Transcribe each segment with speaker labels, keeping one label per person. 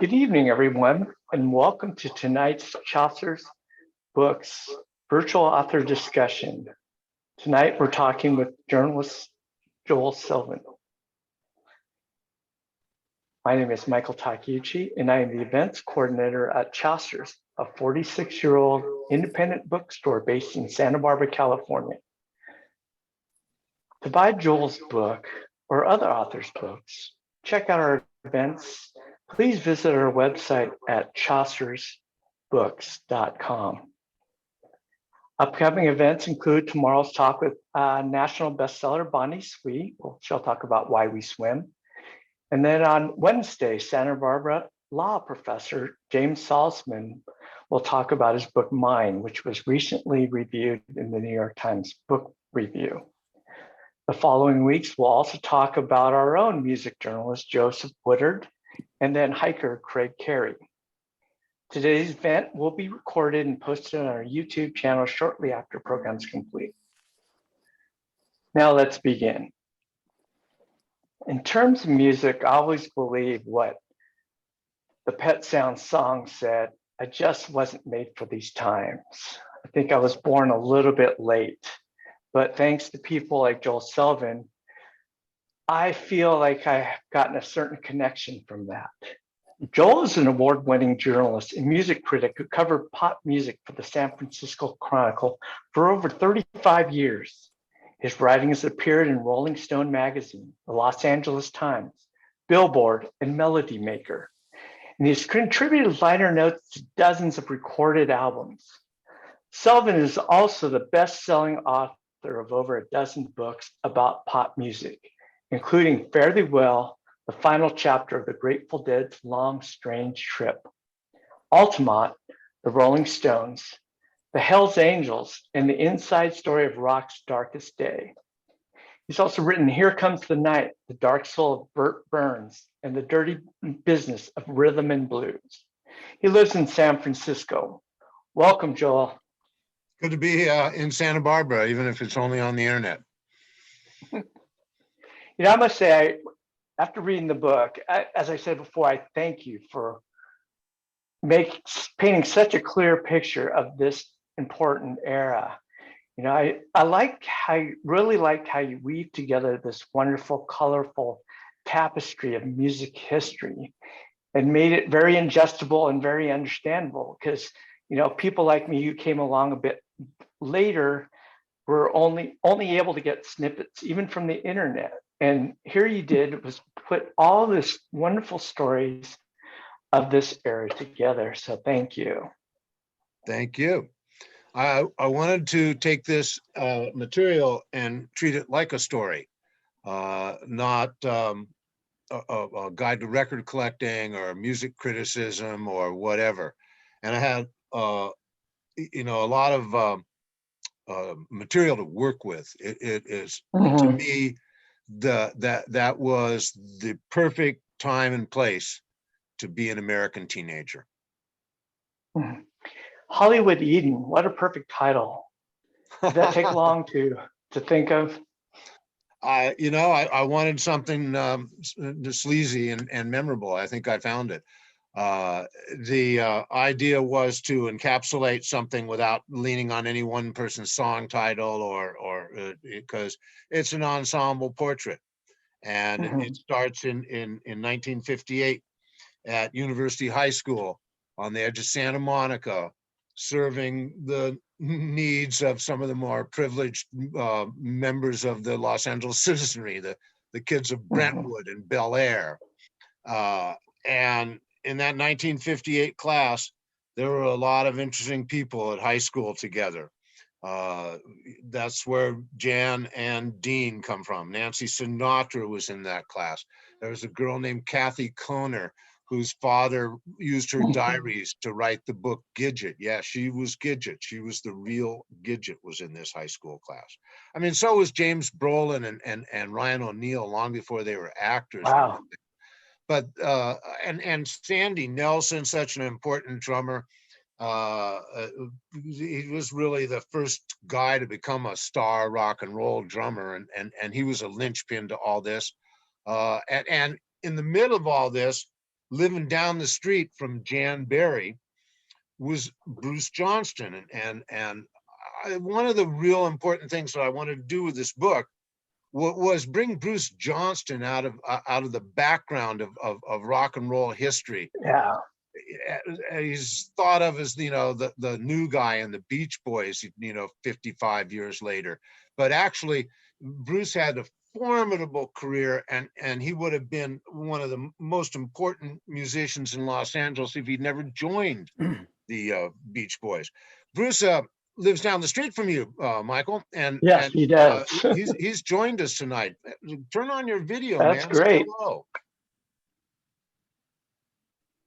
Speaker 1: Good evening, everyone, and welcome to tonight's Chaucer's Books virtual author discussion. Tonight, we're talking with journalist Joel Selvin. My name is Michael Takeuchi, and I am the events coordinator at Chaucer's, a 46-year-old independent bookstore based in Santa Barbara, California. To buy Joel's book or other authors' books, check out our events. Please visit our website at chaucersbooks.com. Upcoming events include tomorrow's talk with national bestseller Bonnie Sweet. She'll talk about why we swim. And then on Wednesday, Santa Barbara law professor James Salzman will talk about his book Mine, which was recently reviewed in the New York Times Book Review. The following weeks, we'll also talk about our own music journalist, Joseph Woodard, and then hiker Craig Carey. Today's event will be recorded and posted on our YouTube channel shortly after program's complete. Now let's begin. In terms of music, I always believe what the Pet Sounds song said, I just wasn't made for these times. I think I was born a little bit late, but thanks to people like Joel Selvin, I feel like I've gotten a certain connection from that. Joel is an award-winning journalist and music critic who covered pop music for the San Francisco Chronicle for over 35 years. His writings appeared in Rolling Stone magazine, the Los Angeles Times, Billboard, and Melody Maker. And he's contributed liner notes to dozens of recorded albums. Selvin is also the best-selling author of over a dozen books about pop music, including Fare Thee Well, the final chapter of the Grateful Dead's Long Strange Trip, Altamont, the Rolling Stones, the Hells Angels, and the inside story of rock's darkest day. He's also written Here Comes the Night, the dark soul of Burt Burns, and the dirty business of rhythm and blues. He lives in San Francisco. Welcome, Joel.
Speaker 2: Good to be in Santa Barbara, even if it's only on the internet.
Speaker 1: I must say, after reading the book, as I said before, I thank you for painting such a clear picture of this important era. I really liked how you weave together this wonderful, colorful tapestry of music history and made it very ingestible and very understandable because, people like me who came along a bit later were only able to get snippets, even from the internet. And here you did was put all this wonderful stories of this era together. So thank you.
Speaker 2: Thank you. I wanted to take this material and treat it like a story, not a guide to record collecting or music criticism or whatever. And I had, a lot of material to work with. It is, to me, that was the perfect time and place to be an American teenager.
Speaker 1: Hollywood Eden, what a perfect title. Did that take long to think of?
Speaker 2: I wanted something sleazy and memorable. I think I found it. The idea was to encapsulate something without leaning on any one person's song title or because it's an ensemble portrait. And it starts in 1958 at University High School on the edge of Santa Monica, serving the needs of some of the more privileged members of the Los Angeles citizenry, the kids of Brentwood and Bel Air. And in that 1958 class, there were a lot of interesting people at high school together. That's where Jan and Dean come from. Nancy Sinatra was in that class. There was a girl named Kathy Kohner, whose father used her diaries to write the book Gidget. Yeah, she was Gidget. She was the real Gidget, was in this high school class. I mean, so was James Brolin and Ryan O'Neal long before they were actors.
Speaker 1: Wow.
Speaker 2: But and Sandy Nelson, such an important drummer. He was really the first guy to become a star rock and roll drummer, and he was a linchpin to all this. And in the middle of all this, living down the street from Jan Berry was Bruce Johnston. One of the real important things that I wanted to do with this book was bring Bruce Johnston out of the background of rock and roll history.
Speaker 1: Yeah.
Speaker 2: He's thought of as, the new guy in the Beach Boys, 55 years later. But actually, Bruce had a formidable career, and he would have been one of the most important musicians in Los Angeles if he'd never joined the Beach Boys. Bruce lives down the street from you, Michael, and
Speaker 1: Yes, he does.
Speaker 2: He's joined us tonight. Turn on your video,
Speaker 1: That's
Speaker 2: man.
Speaker 1: great.
Speaker 2: Say hello.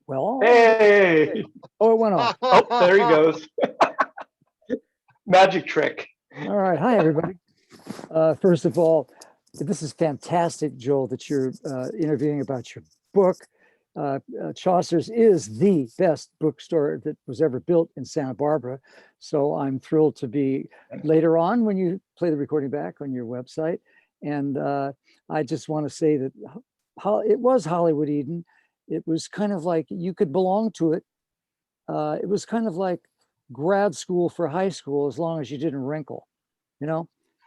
Speaker 3: Well,
Speaker 1: Hey.
Speaker 3: oh, it went off.
Speaker 1: Oh, there he goes. Magic trick.
Speaker 3: All right. Hi, everybody. First of all, this is fantastic, Joel, that you're interviewing about your book. Chaucer's is the best bookstore that was ever built in Santa Barbara. So I'm thrilled to be later on when you play the recording back on your website. And I just want to say that it was Hollywood Eden. It was kind of like you could belong to it. It was kind of like grad school for high school, as long as you didn't wrinkle,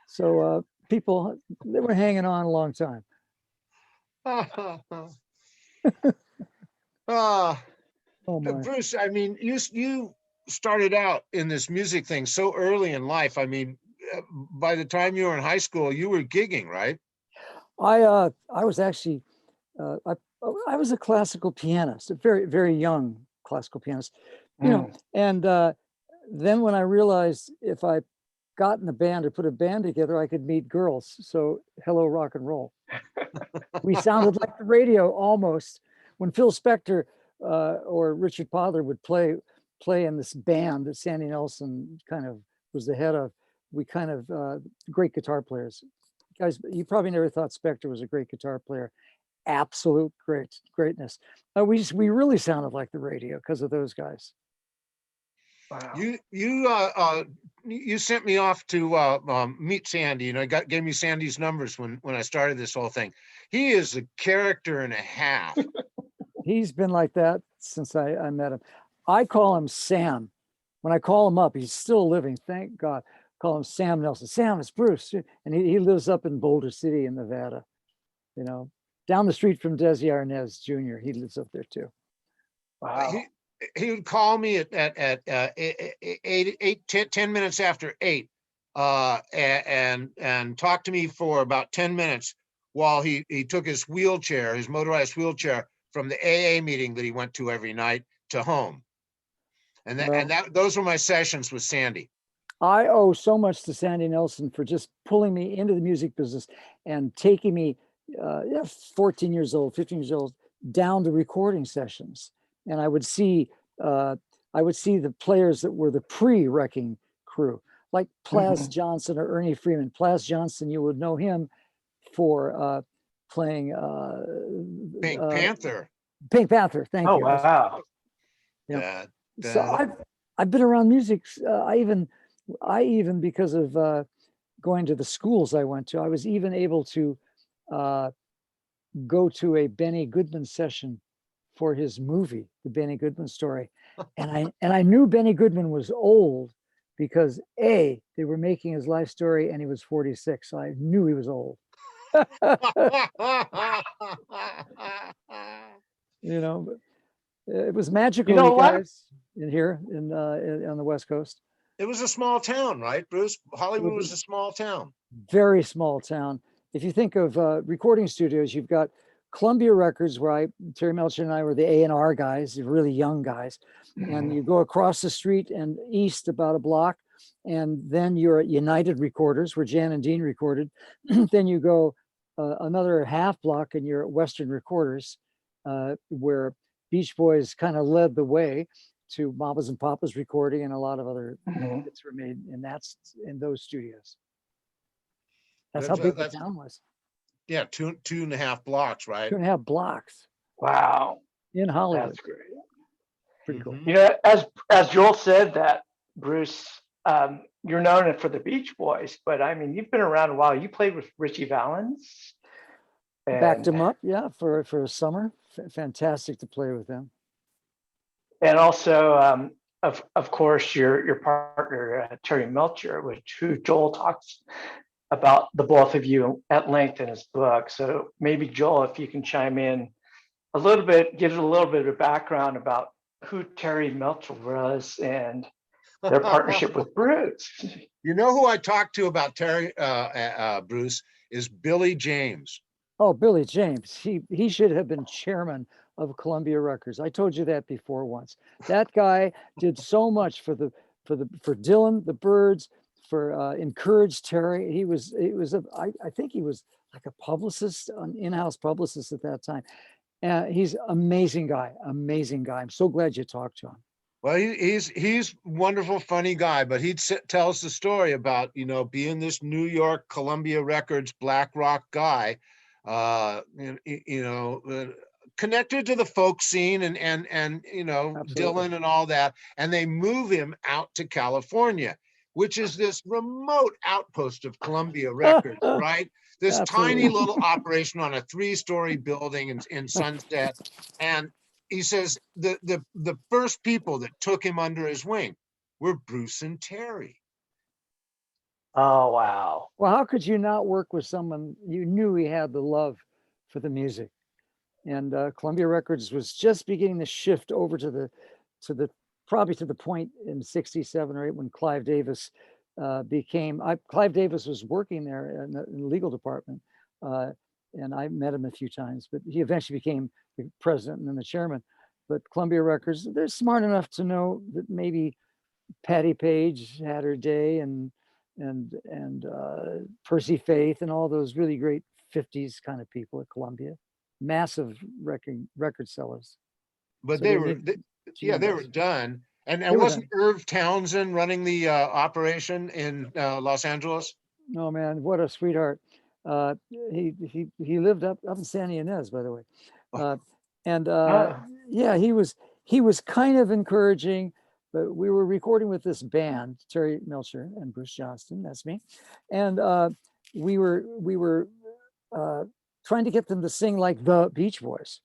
Speaker 3: So people, they were hanging on a long time. Oh my.
Speaker 2: Bruce, I mean, you started out in this music thing so early in life. I mean, by the time you were in high school, you were gigging, right?
Speaker 3: I was actually I was a classical pianist, a very, very young classical pianist, and then when I realized if I got in a band or put a band together, I could meet girls. So hello, rock and roll. We sounded like the radio almost. When Phil Spector or Richard Pother would play in this band that Sandy Nelson kind of was the head of, we kind of great guitar players. Guys, you probably never thought Spector was a great guitar player. Absolute greatness. We really sounded like the radio because of those guys.
Speaker 1: Wow.
Speaker 2: You sent me off to meet Sandy. Gave me Sandy's numbers when I started this whole thing. He is a character and a half.
Speaker 3: He's been like that since I met him. I call him Sam. When I call him up, he's still living, thank God. Call him Sam Nelson. Sam, it's Bruce. And he lives up in Boulder City in Nevada, down the street from Desi Arnaz Jr. He lives up there too.
Speaker 1: Wow.
Speaker 2: He would call me at 10 minutes after 8 and talk to me for about 10 minutes while he took his motorized wheelchair from the AA meeting that he went to every night to home. And those were my sessions with Sandy.
Speaker 3: I owe so much to Sandy Nelson for just pulling me into the music business and taking me 14 years old, 15 years old, down to recording sessions. And I would see the players that were the pre-Wrecking Crew, like Plas Johnson or Ernie Freeman. Plas Johnson, you would know him for playing
Speaker 2: Pink Panther.
Speaker 3: Pink Panther, thank you.
Speaker 1: Wow.
Speaker 3: Yeah. So I've been around music. I even because of going to the schools I went to, I was even able to go to a Benny Goodman session for his movie, The Benny Goodman Story. And I knew Benny Goodman was old because they were making his life story and he was 46. So I knew he was old. But it was magical, guys, in here on the West Coast.
Speaker 2: It was a small town, right, Bruce? Hollywood was a small town.
Speaker 3: Very small town. If you think of recording studios, you've got Columbia Records, where Terry Melcher and I were the A&R guys, the really young guys. And you go across the street and east about a block, and then you're at United Recorders, where Jan and Dean recorded. Then you go another half block and you're at Western Recorders, where Beach Boys kind of led the way to Mamas and Papas recording, and a lot of other hits were made, and that's in those studios. That's how big the town was.
Speaker 2: Yeah, two and a half blocks, right?
Speaker 3: 2.5 blocks.
Speaker 1: Wow.
Speaker 3: In Hollywood.
Speaker 1: That's great.
Speaker 3: Pretty cool.
Speaker 1: As Joel said that, Bruce, you're known for the Beach Boys, but I mean, you've been around a while. You played with Richie Valens.
Speaker 3: Backed him up, yeah, for a summer fantastic to play with them.
Speaker 1: And also, of course, your partner, Terry Melcher, who Joel talks about the both of you at length in his book. So maybe Joel, if you can chime in a little bit, give a little bit of background about who Terry Melcher was and their partnership with Bruce.
Speaker 2: You know who I talked to about Terry, Bruce, is Billy James.
Speaker 3: Oh, Billy James. He should have been chairman of Columbia Records. I told you that before once. That guy did so much for Dylan, the Byrds, for encouraged Terry. I think he was like a publicist, an in-house publicist at that time. He's amazing guy. I'm so glad you talked to him.
Speaker 2: Well, he's wonderful, funny guy, but he tells the story about, being this New York Columbia Records black rock guy, connected to the folk scene and
Speaker 3: Absolutely.
Speaker 2: Dylan and all that, and they move him out to California, which is this remote outpost of Columbia Records, right? This
Speaker 3: Absolutely.
Speaker 2: tiny little operation on a 3-story building in Sunset, and he says the first people that took him under his wing were Bruce and Terry.
Speaker 1: Oh, wow.
Speaker 3: Well, how could you not work with someone you knew he had the love for the music? And Columbia Records was just beginning to shift over to the probably to the point in 67 or 8 when Clive Davis Clive Davis was working there in the legal department, and I met him a few times, but he eventually became the president and then the chairman. But Columbia Records, they're smart enough to know that maybe Patti Page had her day, and Percy Faith and all those really great 50s kind of people at Columbia, massive record sellers.
Speaker 2: But
Speaker 3: So
Speaker 2: they were done. And wasn't Irv Townsend running the operation in Los Angeles?
Speaker 3: Oh man, what a sweetheart. He lived up in Santa Ynez, by the way. Yeah, he was kind of encouraging, but we were recording with this band, Terry Melcher and Bruce Johnston, that's me. And we were trying to get them to sing like the Beach Boys,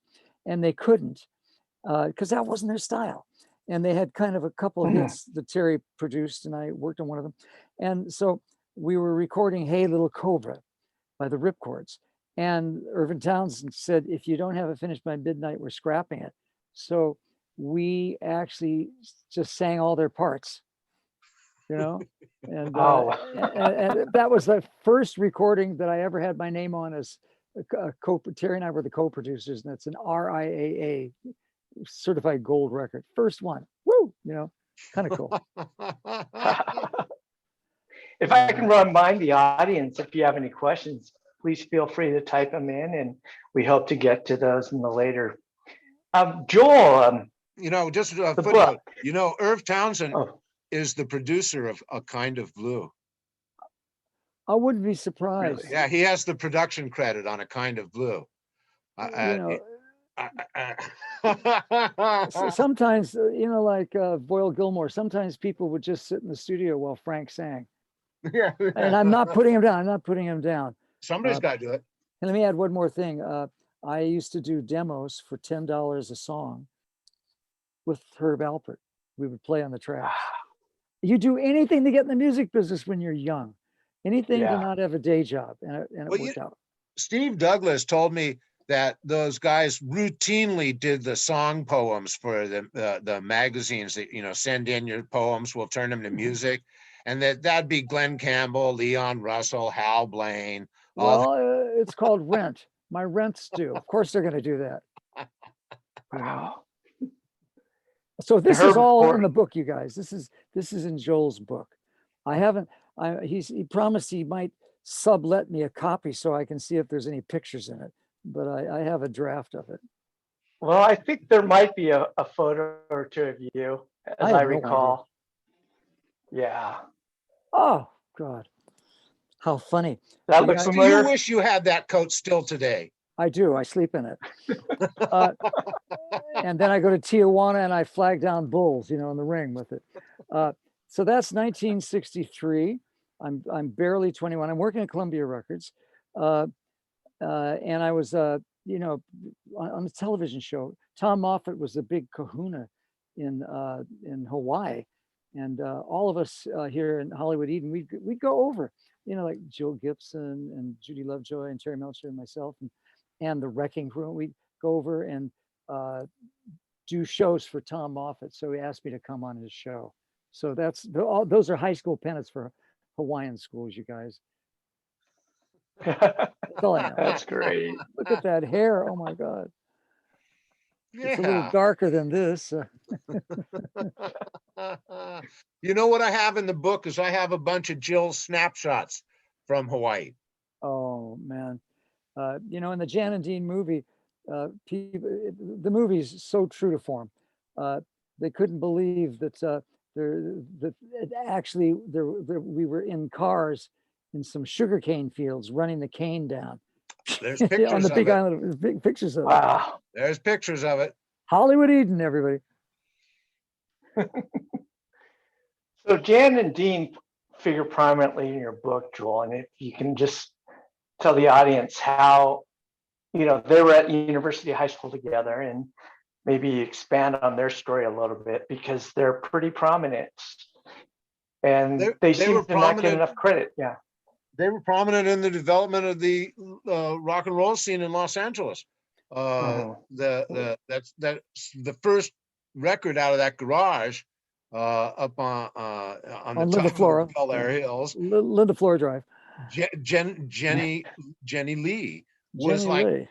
Speaker 3: and they couldn't, because that wasn't their style. And they had kind of a couple of hits that Terry produced, and I worked on one of them. And so we were recording Hey Little Cobra by the Ripcords. And Irvin Townsend said, if you don't have it finished by midnight, we're scrapping it. So we actually just sang all their parts, and, and that was the first recording that I ever had my name on as Terry and I were the co-producers, and that's an RIAA certified gold record. First one. Woo! Kind of cool.
Speaker 1: If I can remind the audience, if you have any questions, please feel free to type them in, and we hope to get to those in the later. Joel,
Speaker 2: just a
Speaker 1: the
Speaker 2: footnote.
Speaker 1: book.
Speaker 2: Irv Townsend is the producer of A Kind of Blue.
Speaker 3: I wouldn't be surprised.
Speaker 2: Really? Yeah, he has the production credit on A Kind of Blue.
Speaker 3: Sometimes, like Boyle Gilmore, sometimes people would just sit in the studio while Frank sang.
Speaker 2: Yeah.
Speaker 3: And I'm not putting him down.
Speaker 2: Somebody's got to do it.
Speaker 3: And let me add one more thing. I used to do demos for $10 a song with Herb Alpert. We would play on the tracks. You do anything to get in the music business when you're young, anything to not have a day job, and it worked out.
Speaker 2: Steve Douglas told me that those guys routinely did the song poems for the magazines that, send in your poems, we'll turn them to music. And that'd be Glenn Campbell, Leon Russell, Hal Blaine.
Speaker 3: It's called rent. My rent's due. Of course they're going to do that.
Speaker 1: Wow.
Speaker 3: So this is all in the book, you guys. This is in Joel's book. He promised he might sublet me a copy so I can see if there's any pictures in it, but I have a draft of it.
Speaker 1: Well, I think there might be a photo or two of you, as I recall. Yeah.
Speaker 3: Oh God, how funny!
Speaker 1: That looks familiar.
Speaker 2: Do you wish you had that coat still today?
Speaker 3: I do. I sleep in it. And then I go to Tijuana and I flag down bulls, in the ring with it. So that's 1963. I'm barely 21. I'm working at Columbia Records. And I was you know, on the television show, Tom Moffat was a big kahuna in Hawaii. And all of us here in Hollywood Eden, we'd go over, you know, like Jill Gibson and Judy Lovejoy and Terry Melcher and myself and the Wrecking Crew. We'd go over and do shows for Tom Moffat. So he asked me to come on his show. So those are high school pennants for Hawaiian schools, you guys. That's all I know.
Speaker 1: That's great.
Speaker 3: Look at that hair. Oh my God. It's a little
Speaker 2: Yeah.
Speaker 3: darker than this.
Speaker 2: You know what I have in the book is I have a bunch of Jill's snapshots from Hawaii.
Speaker 3: Oh man. You know, in the Jan and Dean movie, the movie's so true to form. They couldn't believe that we were in cars in some sugarcane fields running the cane down.
Speaker 2: There's pictures
Speaker 3: on the Big
Speaker 2: of it.
Speaker 3: Island. There's big pictures of it.
Speaker 1: Wow.
Speaker 2: There's pictures of it.
Speaker 3: Hollywood Eden, everybody.
Speaker 1: So Jan and Dean figure prominently in your book, Joel, and if you can just tell the audience how, you know, they were at University High School together, and maybe expand on their story a little bit, because they're pretty prominent and they seem
Speaker 2: were
Speaker 1: to not get
Speaker 2: prominent.
Speaker 1: enough credit. Yeah.
Speaker 2: They were prominent in the development of the rock and roll scene in Los Angeles. That's the first record out of that garage up on the
Speaker 3: Linda
Speaker 2: top
Speaker 3: Flora.
Speaker 2: of the Bel Air Hills.
Speaker 3: Linda Flora Drive.
Speaker 2: Jenny Lee was
Speaker 3: Jenny
Speaker 2: like
Speaker 3: Lee.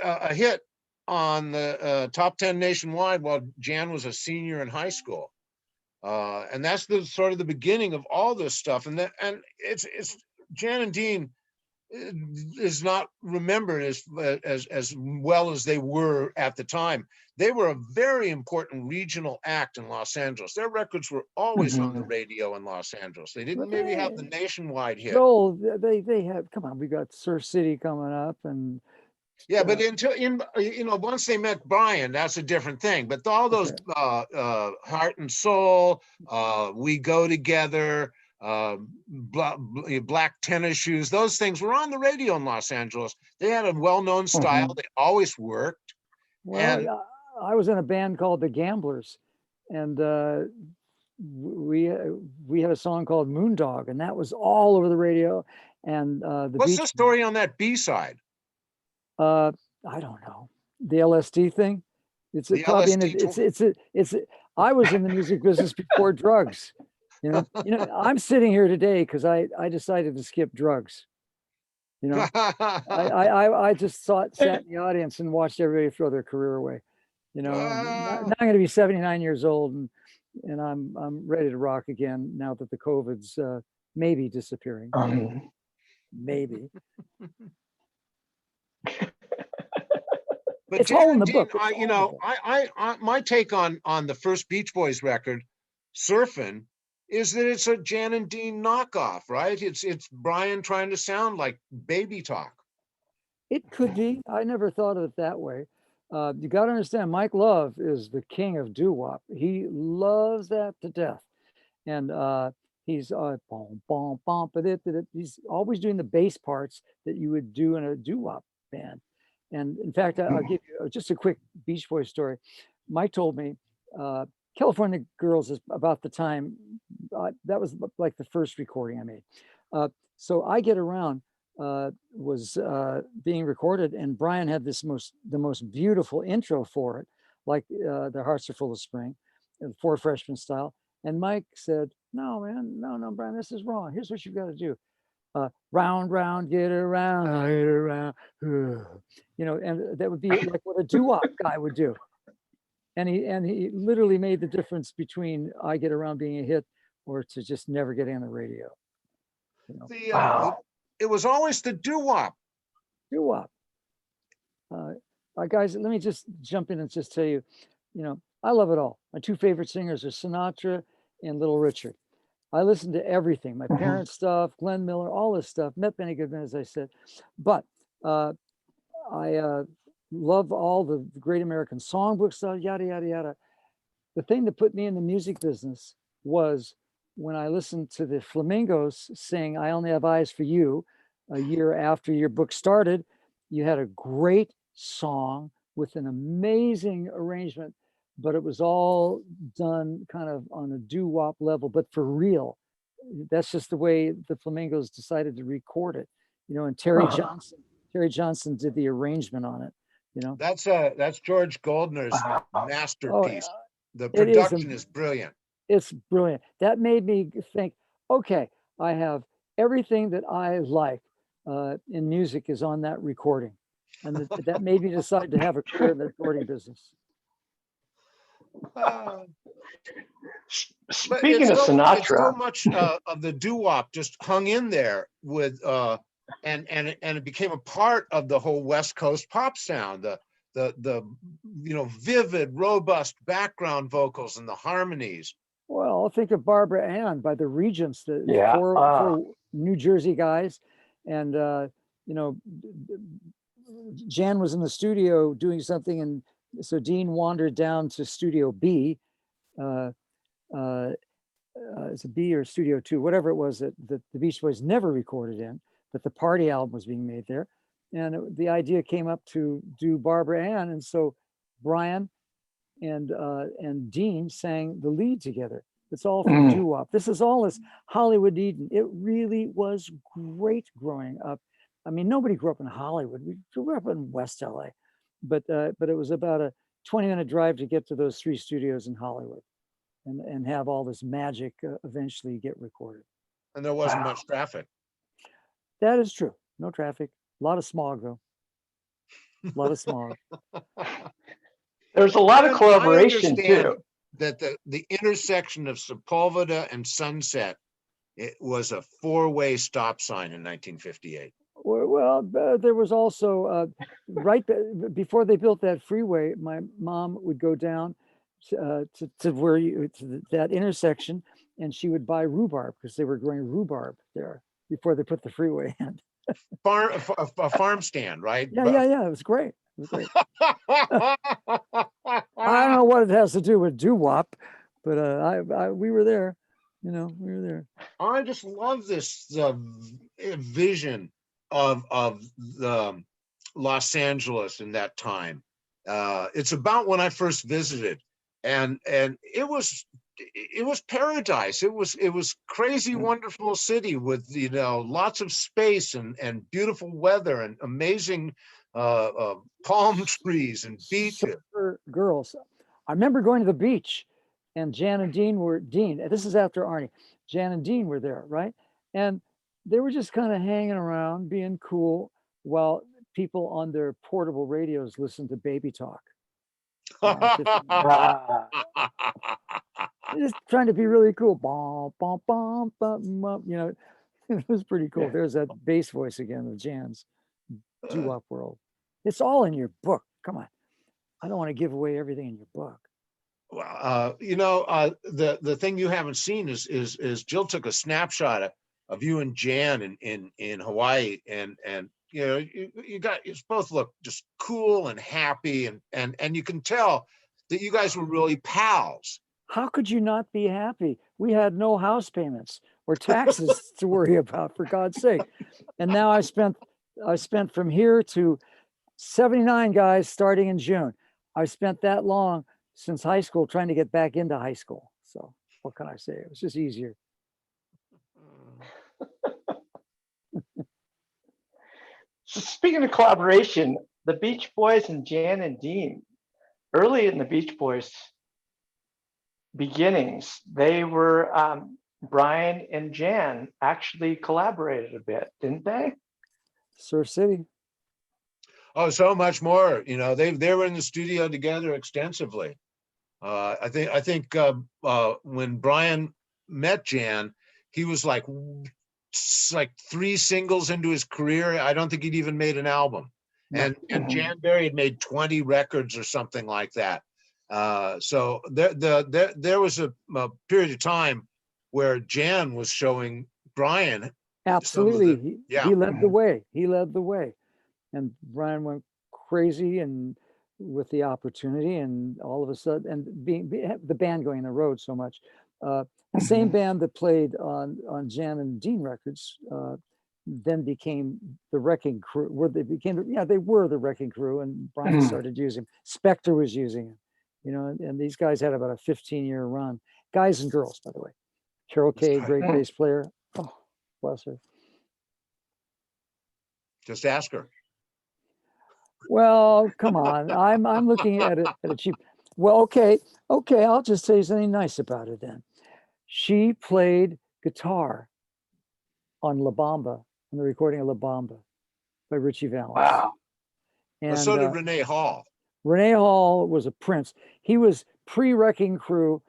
Speaker 2: a hit on the top 10 nationwide while Jan was a senior in high school. And that's the sort of the beginning of all this stuff. And it's Jan and Dean is not remembered as well as they were at the time. They were a very important regional act in Los Angeles. Their records were always on the radio in Los Angeles. They didn't maybe have the nationwide hit.
Speaker 3: No, they have. Come on, we got Surf City coming up, and
Speaker 2: yeah, but once they met Brian, that's a different thing. But all those Heart and Soul, We Go Together, Black Tennis Shoes, those things were on the radio in Los Angeles. They had a well-known style. They always worked.
Speaker 3: Well, I was in a band called the Gamblers, and we had a song called Moondog, and that was all over the radio. And
Speaker 2: what's the story on that B-side?
Speaker 3: I don't know. The LSD thing. I was in the music business before drugs. You know, I'm sitting here today because I decided to skip drugs. You know, I just sat in the audience and watched everybody throw their career away. You know, now I'm going to be 79 years old, and I'm ready to rock again now that the COVID's maybe disappearing. Maybe.
Speaker 2: But
Speaker 3: it's all in the book.
Speaker 2: My take on the first Beach Boys record, Surfin', is that it's a Jan and Dean knockoff, right? It's Brian trying to sound like Baby Talk.
Speaker 3: It could be. I never thought of it that way. You got to understand, Mike Love is the king of doo-wop. He loves that to death, and he's he's always doing the bass parts that you would do in a doo-wop band. And in fact, I'll give you just a quick Beach Boys story. Mike told me California Girls is about the time, that was like the first recording I made. So I Get Around was being recorded, and Brian had the most beautiful intro for it, like Their Hearts Are Full of Spring, Four Freshmen style. And Mike said, no, man, no, Brian, this is wrong. Here's what you've got to do. Round, round, get around, get around. You know, and that would be like what a doo-wop guy would do. And he literally made the difference between I Get Around being a hit or to just never getting on the radio. You know?
Speaker 1: Wow.
Speaker 2: It was always the doo-wop.
Speaker 3: Doo-wop. Guys, let me just jump in and just tell you, you know, I love it all. My two favorite singers are Sinatra and Little Richard. I listened to everything, my parents' stuff, Glenn Miller, all this stuff, met Benny Goodman, as I said. But I love all the great American songbook stuff, yada, yada, yada. The thing that put me in the music business was when I listened to the Flamingos sing I Only Have Eyes for You a year after your book started. You had a great song with an amazing arrangement, but it was all done kind of on a doo-wop level, but for real. That's just the way the Flamingos decided to record it, you know, and Terry Johnston did the arrangement on it, you know.
Speaker 2: That's George Goldner's
Speaker 1: Wow.
Speaker 2: masterpiece. The
Speaker 3: It is,
Speaker 2: production is brilliant.
Speaker 3: it's brilliant. That made me think, okay, I have everything that I like in music is on that recording. And that made me decide to have a career in the recording business.
Speaker 2: But
Speaker 1: Speaking of
Speaker 2: it's so
Speaker 1: Sinatra,
Speaker 2: much of the doo-wop just hung in there with and it became a part of the whole West Coast pop sound. The you know, vivid, robust background vocals and the harmonies.
Speaker 3: Well, think of Barbara Ann by the Regents, the
Speaker 1: yeah,
Speaker 3: four New Jersey guys. And, you know, Jan was in the studio doing something. And so Dean wandered down to Studio B. It's a B or Studio 2, whatever it was that the Beach Boys never recorded in, but the Party album was being made there. And the idea came up to do Barbara Ann. And so Brian and Dean sang the lead together. It's all from doo-wop. This is all this Hollywood Eden. It really was great growing up. I mean, nobody grew up in Hollywood. We grew up in West LA, but it was about a 20-minute drive to get to those 3 studios in Hollywood and have all this magic eventually get recorded.
Speaker 2: And there wasn't much traffic.
Speaker 3: That is true. No traffic. A lot of smog, though. A lot of smog.
Speaker 1: there's a lot of collaboration
Speaker 2: I understand
Speaker 1: too.
Speaker 2: that the intersection of Sepulveda and Sunset, it was a 4-way stop sign in 1958.
Speaker 3: Well, there was also right before they built that freeway, my mom would go down to that intersection, and she would buy rhubarb because they were growing rhubarb there before they put the freeway in.
Speaker 2: A farm stand, right?
Speaker 3: Yeah. It was great. It was great. I don't know what it has to do with doo-wop, but we were there. You know, we were there.
Speaker 2: I just love this vision of the Los Angeles in that time. It's about when I first visited, and it was paradise. It was crazy, wonderful city with, you know, lots of space and beautiful weather and amazing palm trees and beaches.
Speaker 3: Super girls. I remember going to the beach, and Jan and Dean. This is after Arnie. Jan and Dean were there, right? And they were just kind of hanging around, being cool, while people on their portable radios listened to Baby Talk. Just trying to be really cool. You know, it was pretty cool. There's that bass voice again of Jan's doo-wop world. It's all in your book. Come on. I don't want to give away everything in your book.
Speaker 2: Well, you know, the thing you haven't seen is Jill took a snapshot of you and Jan in Hawaii, and you know, you both look just cool and happy, and you can tell that you guys were really pals.
Speaker 3: How could you not be happy? We had no house payments or taxes to worry about, for God's sake. And now I spent from here to 79 guys starting in June. I spent that long since high school trying to get back into high school. So what can I say? It was just easier.
Speaker 1: So speaking of collaboration, the Beach Boys and Jan and Dean, early in the Beach Boys beginnings, they were Brian and Jan actually collaborated a bit, didn't they?
Speaker 3: Surf City.
Speaker 2: Oh, so much more. You know, they were in the studio together extensively. I think when Brian met Jan, he was like 3 singles into his career. I don't think he'd even made an album. And Jan Berry had made 20 records or something like that. So there was a period of time where Jan was showing Brian.
Speaker 3: Absolutely. He led the way. He led the way. And Brian went crazy and with the opportunity, and all of a sudden, and being the band going on the road so much. The same band that played on Jan and Dean records then became the Wrecking Crew, where they became, yeah, they were the Wrecking Crew, and Brian
Speaker 1: Mhm.
Speaker 3: started using him. Spector was using him, and these guys had about a 15-year run. Guys and girls, by the way. Carol Kay, great
Speaker 1: Mm.
Speaker 3: bass player. Oh, bless her.
Speaker 2: Just ask her.
Speaker 3: Well, come on. I'm looking at it at a cheap. Well, okay. I'll just say something nice about it then. She played guitar on La Bamba, on the recording of La Bamba by Richie Valens.
Speaker 1: Wow.
Speaker 2: Well,
Speaker 3: And
Speaker 2: so did Renee Hall.
Speaker 3: Renee Hall was a prince. He was pre-Wrecking Crew.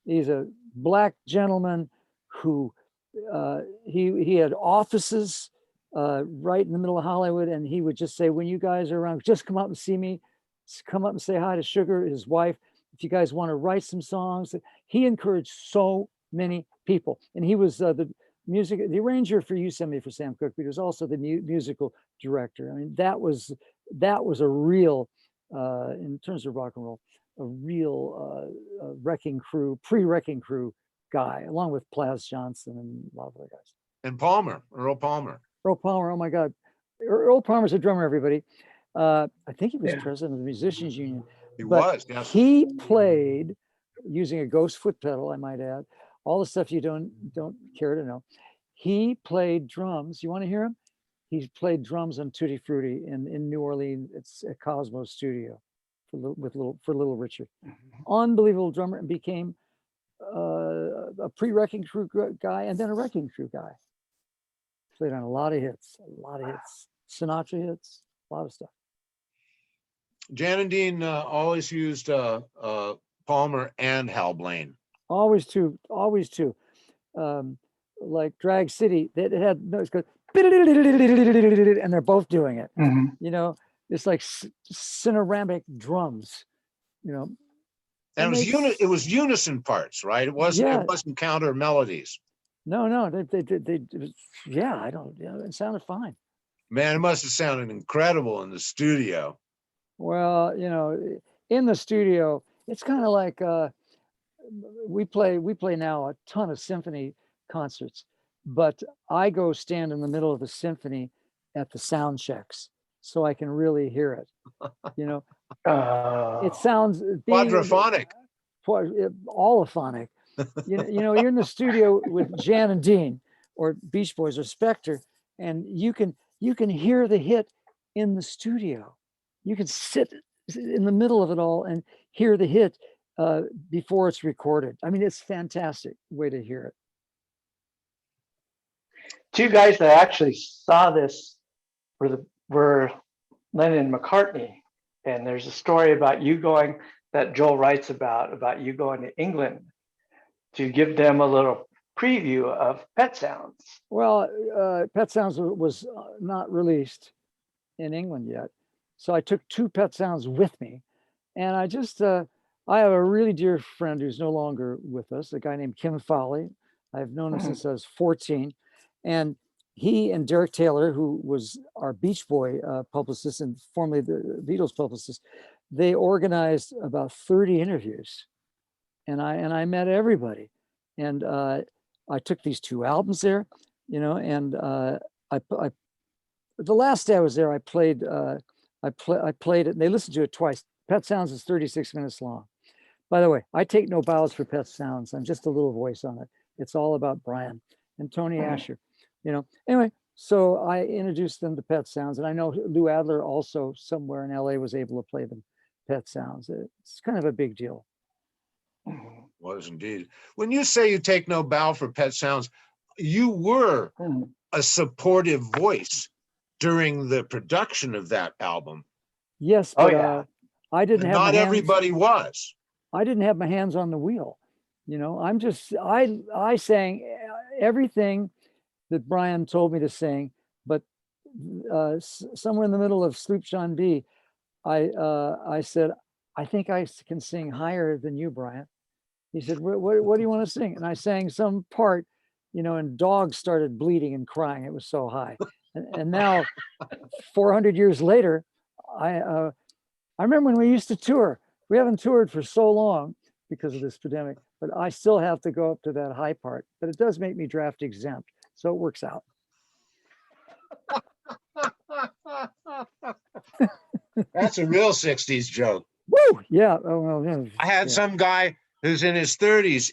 Speaker 3: He's a black gentleman who he had offices right in the middle of Hollywood, and he would just say, when you guys are around, just come up and see me, come up and say hi to Sugar, his wife. If you guys want to write some songs. He encouraged so many people, and he was the arranger for You Send Me for Sam Cooke, but he was also the musical director. I mean, that was a real, in terms of rock and roll, a real Wrecking Crew, pre-Wrecking Crew guy, along with Plas Johnston and a lot of other guys.
Speaker 2: And Palmer, Earl Palmer.
Speaker 3: Earl Palmer, oh my God. Earl Palmer's a drummer, everybody. I think he was
Speaker 1: Yeah.
Speaker 3: president of the Musicians Union.
Speaker 2: He
Speaker 3: But
Speaker 2: was, yes.
Speaker 3: he played using a ghost foot pedal, I might add, all the stuff you don't care to know. He played drums. You want to hear him? He played drums on Tutti Frutti in New Orleans. It's a Cosmos studio for Little Richard. Unbelievable drummer, and became a pre-Wrecking Crew guy and then a Wrecking Crew guy. Played on a lot of hits, Sinatra hits, a lot of stuff.
Speaker 2: Jan and Dean always used Palmer and Hal Blaine.
Speaker 3: Always two. Like Drag City, that had notes go, and they're both doing it.
Speaker 1: Mhm.
Speaker 3: It's like cineramic drums.
Speaker 2: And it was unison parts, right? It wasn't counter melodies.
Speaker 3: No, they yeah, it sounded fine.
Speaker 2: Man, it must have sounded incredible in the studio.
Speaker 3: Well, in the studio, it's kind of like we play now a ton of symphony concerts, but I go stand in the middle of the symphony at the sound checks so I can really hear it. It sounds
Speaker 2: Quadraphonic.
Speaker 3: Allophonic. You're in the studio with Jan and Dean or Beach Boys or Spector, and you can hear the hit in the studio. You can sit in the middle of it all and hear the hit before it's recorded. I mean, it's a fantastic way to hear it.
Speaker 1: Two guys that actually saw this were Lennon and McCartney, and there's a story about that Joel writes about you going to England to give them a little preview of Pet Sounds.
Speaker 3: Well, Pet Sounds was not released in England yet, so I took 2 Pet Sounds with me, and I have a really dear friend who's no longer with us, a guy named Kim Fowley. I've known him since I was 14, and he and Derek Taylor, who was our Beach Boy publicist and formerly the Beatles publicist, they organized about 30 interviews, and I met everybody, and I took these 2 albums there, and I the last day I was there, I played it, and they listened to it twice. Pet Sounds is 36 minutes long. By the way, I take no bows for Pet Sounds. I'm just a little voice on it. It's all about Brian and Tony Asher. Anyway, so I introduced them to Pet Sounds, and I know Lou Adler also somewhere in LA was able to play them Pet Sounds. It's kind of a big deal.
Speaker 2: Was indeed. When you say you take no bow for Pet Sounds, you were a supportive voice during the production of that album.
Speaker 3: Yes, but I didn't have
Speaker 2: not everybody was.
Speaker 3: I didn't have my hands on the wheel. I'm just I sang everything that Brian told me to sing, but somewhere in the middle of Sloop John B, I said, I think I can sing higher than you, Brian. He said, what do you want to sing? And I sang some part, and dogs started bleeding and crying. It was so high. And now 400 years later, I remember when we used to tour. We haven't toured for so long because of this pandemic, but I still have to go up to that high part. But it does make me draft exempt, so it works out.
Speaker 2: That's a real 60s joke.
Speaker 3: Woo! Yeah. Oh, well, yeah.
Speaker 2: I had some guy who's in his 30s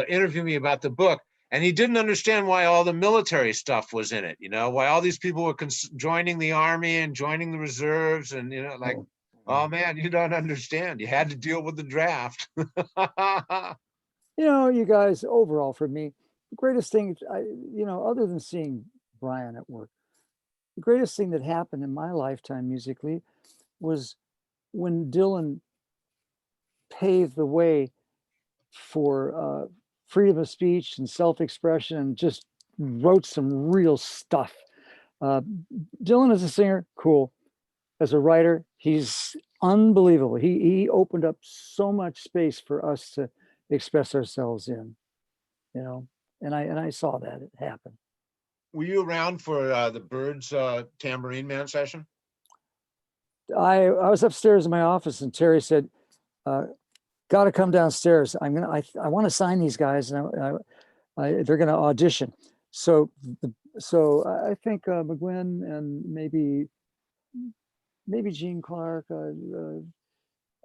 Speaker 2: interview me about the book, and he didn't understand why all the military stuff was in it, why all these people were joining the army and joining the reserves, and like, oh man, you don't understand. You had to deal with the draft.
Speaker 3: You guys, overall for me, the greatest thing, other than seeing Brian at work, the greatest thing that happened in my lifetime musically was when Dylan paved the way for freedom of speech and self-expression and just wrote some real stuff. Dylan as a singer, cool. As a writer, he's unbelievable. He opened up so much space for us to express ourselves in, and I saw that it happen.
Speaker 2: Were you around for the Byrds Tambourine Man session?
Speaker 3: I was upstairs in my office and Terry said, got to come downstairs. I want to sign these guys, and they're going to audition. So I think McGuinn and maybe Gene Clark. I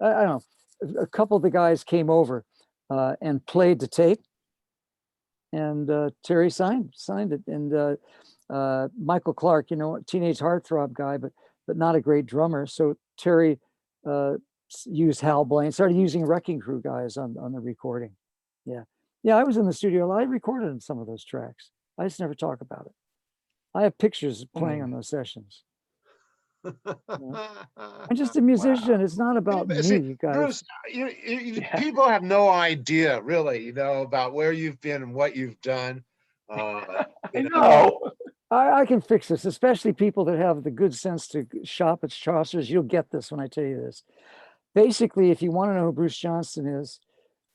Speaker 3: don't know. A couple of the guys came over and played the tape, and Terry signed it. And Michael Clark, teenage heartthrob guy, but not a great drummer. So Terry used Hal Blaine, started using Wrecking Crew guys on the recording. Yeah, I was in the studio. I recorded some of those tracks. I just never talk about it. I have pictures playing on those sessions. I'm just a musician. Wow. It's not about me, you guys.
Speaker 2: Bruce, people have no idea, really, about where you've been and what you've done.
Speaker 1: I know.
Speaker 3: I can fix this, especially people that have the good sense to shop at Chaucer's. You'll get this when I tell you this. Basically, if you want to know who Bruce Johnston is,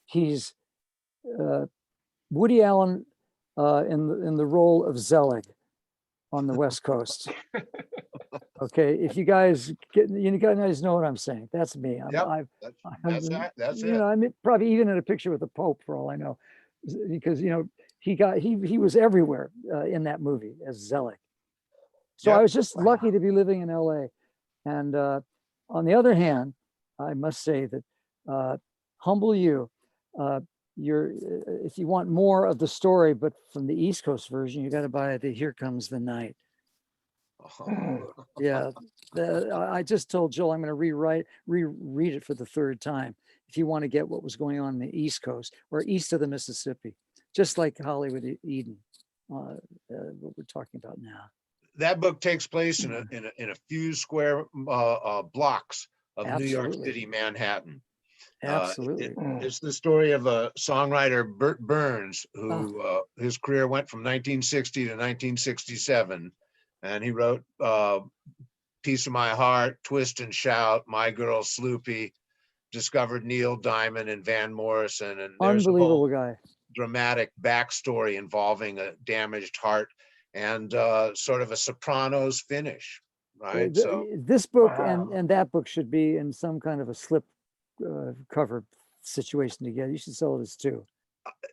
Speaker 3: he's Woody Allen in the role of Zelig on the West Coast. Okay, if you guys guys know what I'm saying. That's me.
Speaker 2: That's it.
Speaker 3: I'm probably even in a picture with the Pope for all I know, because he was everywhere in that movie as Zelig. So I was just lucky to be living in LA. And on the other hand, I must say that humble you. If you want more of the story, but from the East Coast version, you got to buy the Here Comes the Night. Yeah, I just told Joel I'm going to reread it for the third time. If you want to get what was going on in the East Coast or east of the Mississippi, just like Hollywood Eden, what we're talking about now.
Speaker 2: That book takes place in a few square blocks of Absolutely. New York City, Manhattan.
Speaker 3: Absolutely.
Speaker 2: It's the story of a songwriter, Bert Burns, who his career went from 1960 to 1967. And he wrote Piece of My Heart, Twist and Shout, My Girl Sloopy, discovered Neil Diamond and Van Morrison. And there's
Speaker 3: unbelievable guy.
Speaker 2: Dramatic backstory involving a damaged heart and sort of a Sopranos finish, right? So
Speaker 3: this book and that book should be in some kind of a slip cover situation together. You should sell it as two.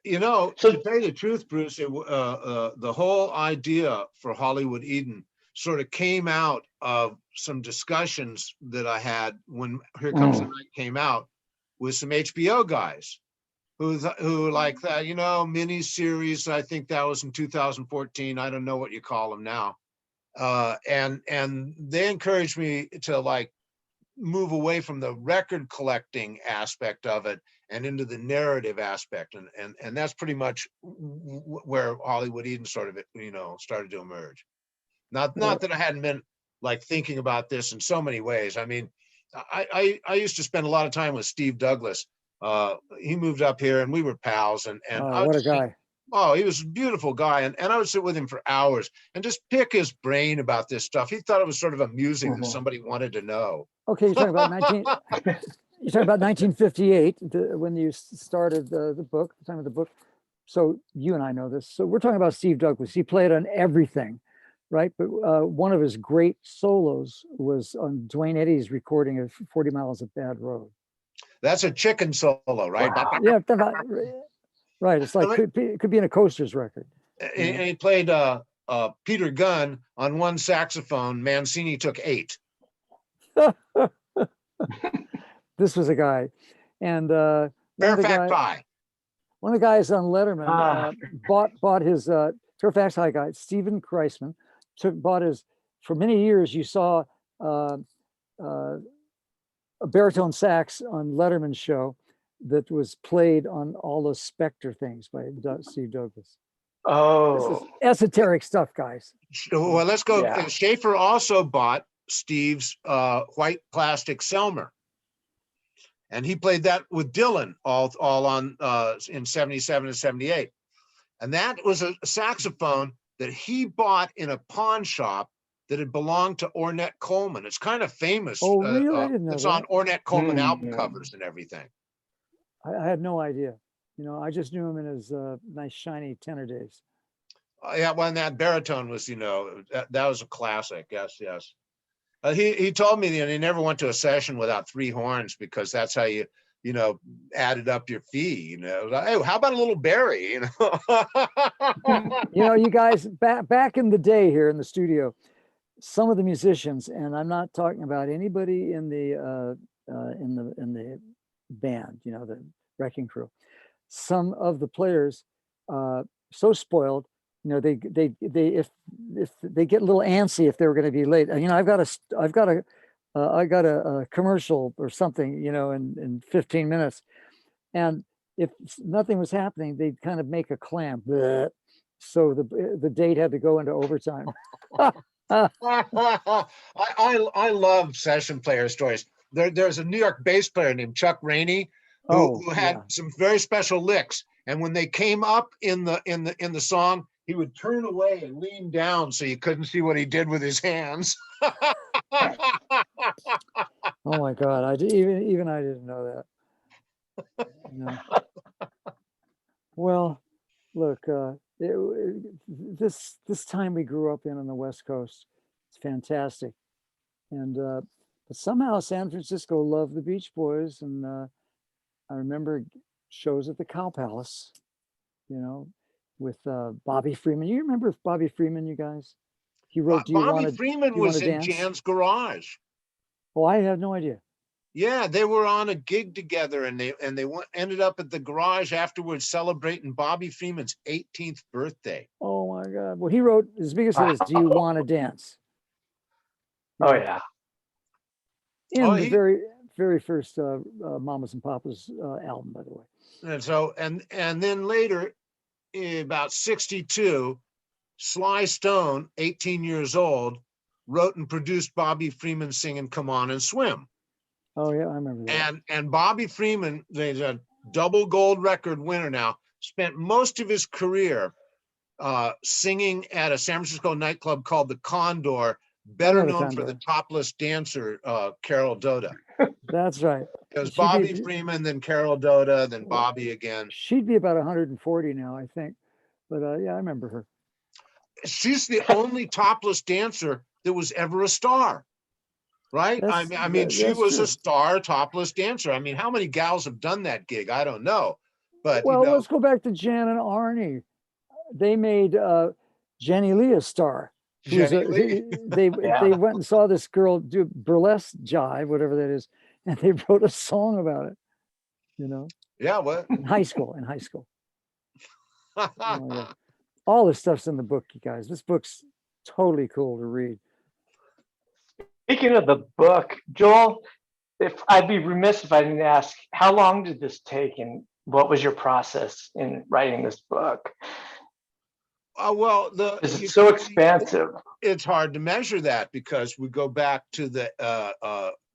Speaker 2: To tell you the truth, Bruce, the whole idea for Hollywood Eden sort of came out of some discussions that I had when Here Comes the Night came out with some HBO guys who like that, mini series. I think that was in 2014. I don't know what you call them now. And they encouraged me to move away from the record collecting aspect of it and into the narrative aspect. And that's pretty much where Hollywood Eden sort of, started to emerge. Not that I hadn't been thinking about this in so many ways. I mean, I used to spend a lot of time with Steve Douglas. He moved up here and we were pals and
Speaker 3: what a guy.
Speaker 2: Oh, he was a beautiful guy. And I would sit with him for hours and just pick his brain about this stuff. He thought it was sort of amusing that somebody wanted to know.
Speaker 3: Okay, you're talking about 1958, when you started the book, the time of the book. So you and I know this. So we're talking about Steve Douglas. He played on everything, right? But one of his great solos was on Duane Eddy's recording of 40 Miles of Bad Road.
Speaker 2: That's a chicken solo, right?
Speaker 3: Wow. Yeah, right. It's like it could be in a Coasters record.
Speaker 2: And he played Peter Gunn on one saxophone. Mancini took 8.
Speaker 3: This was a guy, and
Speaker 2: Fairfax High.
Speaker 3: one of the guys on Letterman bought his Fairfax High guy, Stephen Kreisman, bought his. For many years, you saw a baritone sax on Letterman's show that was played on all the Spectre things by Steve Douglas. This is
Speaker 1: Oh,
Speaker 3: esoteric stuff, guys.
Speaker 2: Well, let's go.
Speaker 1: Yeah.
Speaker 2: Schaefer also bought Steve's white plastic Selmer. And he played that with Dylan all on in 77 and 78. And that was a saxophone that he bought in a pawn shop that had belonged to Ornette Coleman. It's kind of famous.
Speaker 3: Oh, really? I didn't know
Speaker 2: it's
Speaker 3: that.
Speaker 2: on Ornette Coleman album
Speaker 1: Mm.
Speaker 2: covers and everything.
Speaker 3: I had no idea. You know, I just knew him in his nice shiny tenor days.
Speaker 2: Yeah, when that baritone was, you know, that was a classic. Yes, yes. He told me that he never went to a session without 3 horns because that's how you know, added up your fee. You know, like, hey, how about a little Barry? You know,
Speaker 3: You know, you guys back in the day here in the studio, some of the musicians, and I'm not talking about anybody in the band, you know, the wrecking crew. Some of the players, so spoiled, you know, they if they get a little antsy if they were going to be late. You know, I got a commercial or something, you know, in 15 minutes, and if nothing was happening, they'd kind of make a clam. Bleh. So the date had to go into overtime.
Speaker 2: I love session player stories. There's a New York bass player named Chuck Rainey who had some very special licks, and when they came up in the song, he would turn away and lean down so you couldn't see what he did with his hands.
Speaker 3: Oh my God! Even I didn't know that. No. Well, look, this time we grew up in on the West Coast, it's fantastic, and but somehow San Francisco loved the Beach Boys, and I remember shows at the Cow Palace, you know, with Bobby Freeman. You remember Bobby Freeman, you guys? He wrote
Speaker 2: Bobby Freeman was in
Speaker 3: dance?
Speaker 2: Jan's garage.
Speaker 3: Oh, I had no idea.
Speaker 2: Yeah, they were on a gig together, and they ended up at the garage afterwards celebrating Bobby Freeman's 18th birthday.
Speaker 3: Oh my God! Well, he wrote his biggest hit is "Do You Want to Dance?"
Speaker 1: oh yeah.
Speaker 3: In the very first Mamas and Papas album, by the way.
Speaker 2: And so and then later, about 62, Sly Stone, 18 years old, wrote and produced Bobby Freeman singing "Come On and Swim."
Speaker 3: Oh yeah, I remember that.
Speaker 2: And Bobby Freeman, there's a double gold record winner now, spent most of his career singing at a San Francisco nightclub called the Condor, better known for the topless dancer, Carol Doda.
Speaker 3: That's right.
Speaker 2: It was Bobby Freeman, then Carol Doda, then Bobby again.
Speaker 3: She'd be about 140 now, I think. But yeah, I remember her.
Speaker 2: She's the only topless dancer that was ever a star. Right? I mean, she was a star topless dancer. I mean, how many gals have done that gig? I don't know. But
Speaker 3: well, you know, let's go back to Jan and Arnie. They made Jenny Lee a star. They went and saw this girl do burlesque jive, whatever that is, and they wrote a song about it. You know?
Speaker 2: Yeah, what?
Speaker 3: In high school. Oh, all this stuff's in the book, you guys. This book's totally cool to read.
Speaker 1: Speaking of the book, Joel, if I'd be remiss if I didn't ask, how long did this take and what was your process in writing this book?
Speaker 2: Well,
Speaker 1: it's so expansive.
Speaker 2: It's hard to measure that because we go back to the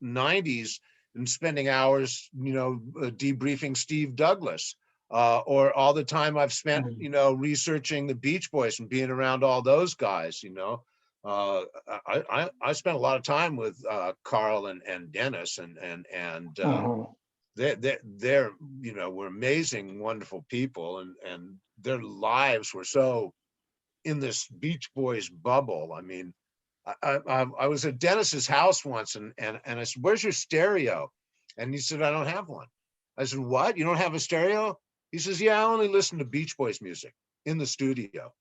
Speaker 2: 90s and spending hours, you know, debriefing Steve Douglas, or all the time I've spent, you know, researching the Beach Boys and being around all those guys, you know. I spent a lot of time with Carl and Dennis and they're you know, were amazing, wonderful people, and their lives were so in this Beach Boys bubble. I mean, I was at Dennis's house once and I said, "Where's your stereo?" And he said, "I don't have one." I said, "What? You don't have a stereo?" He says, "Yeah, I only listen to Beach Boys music in the studio."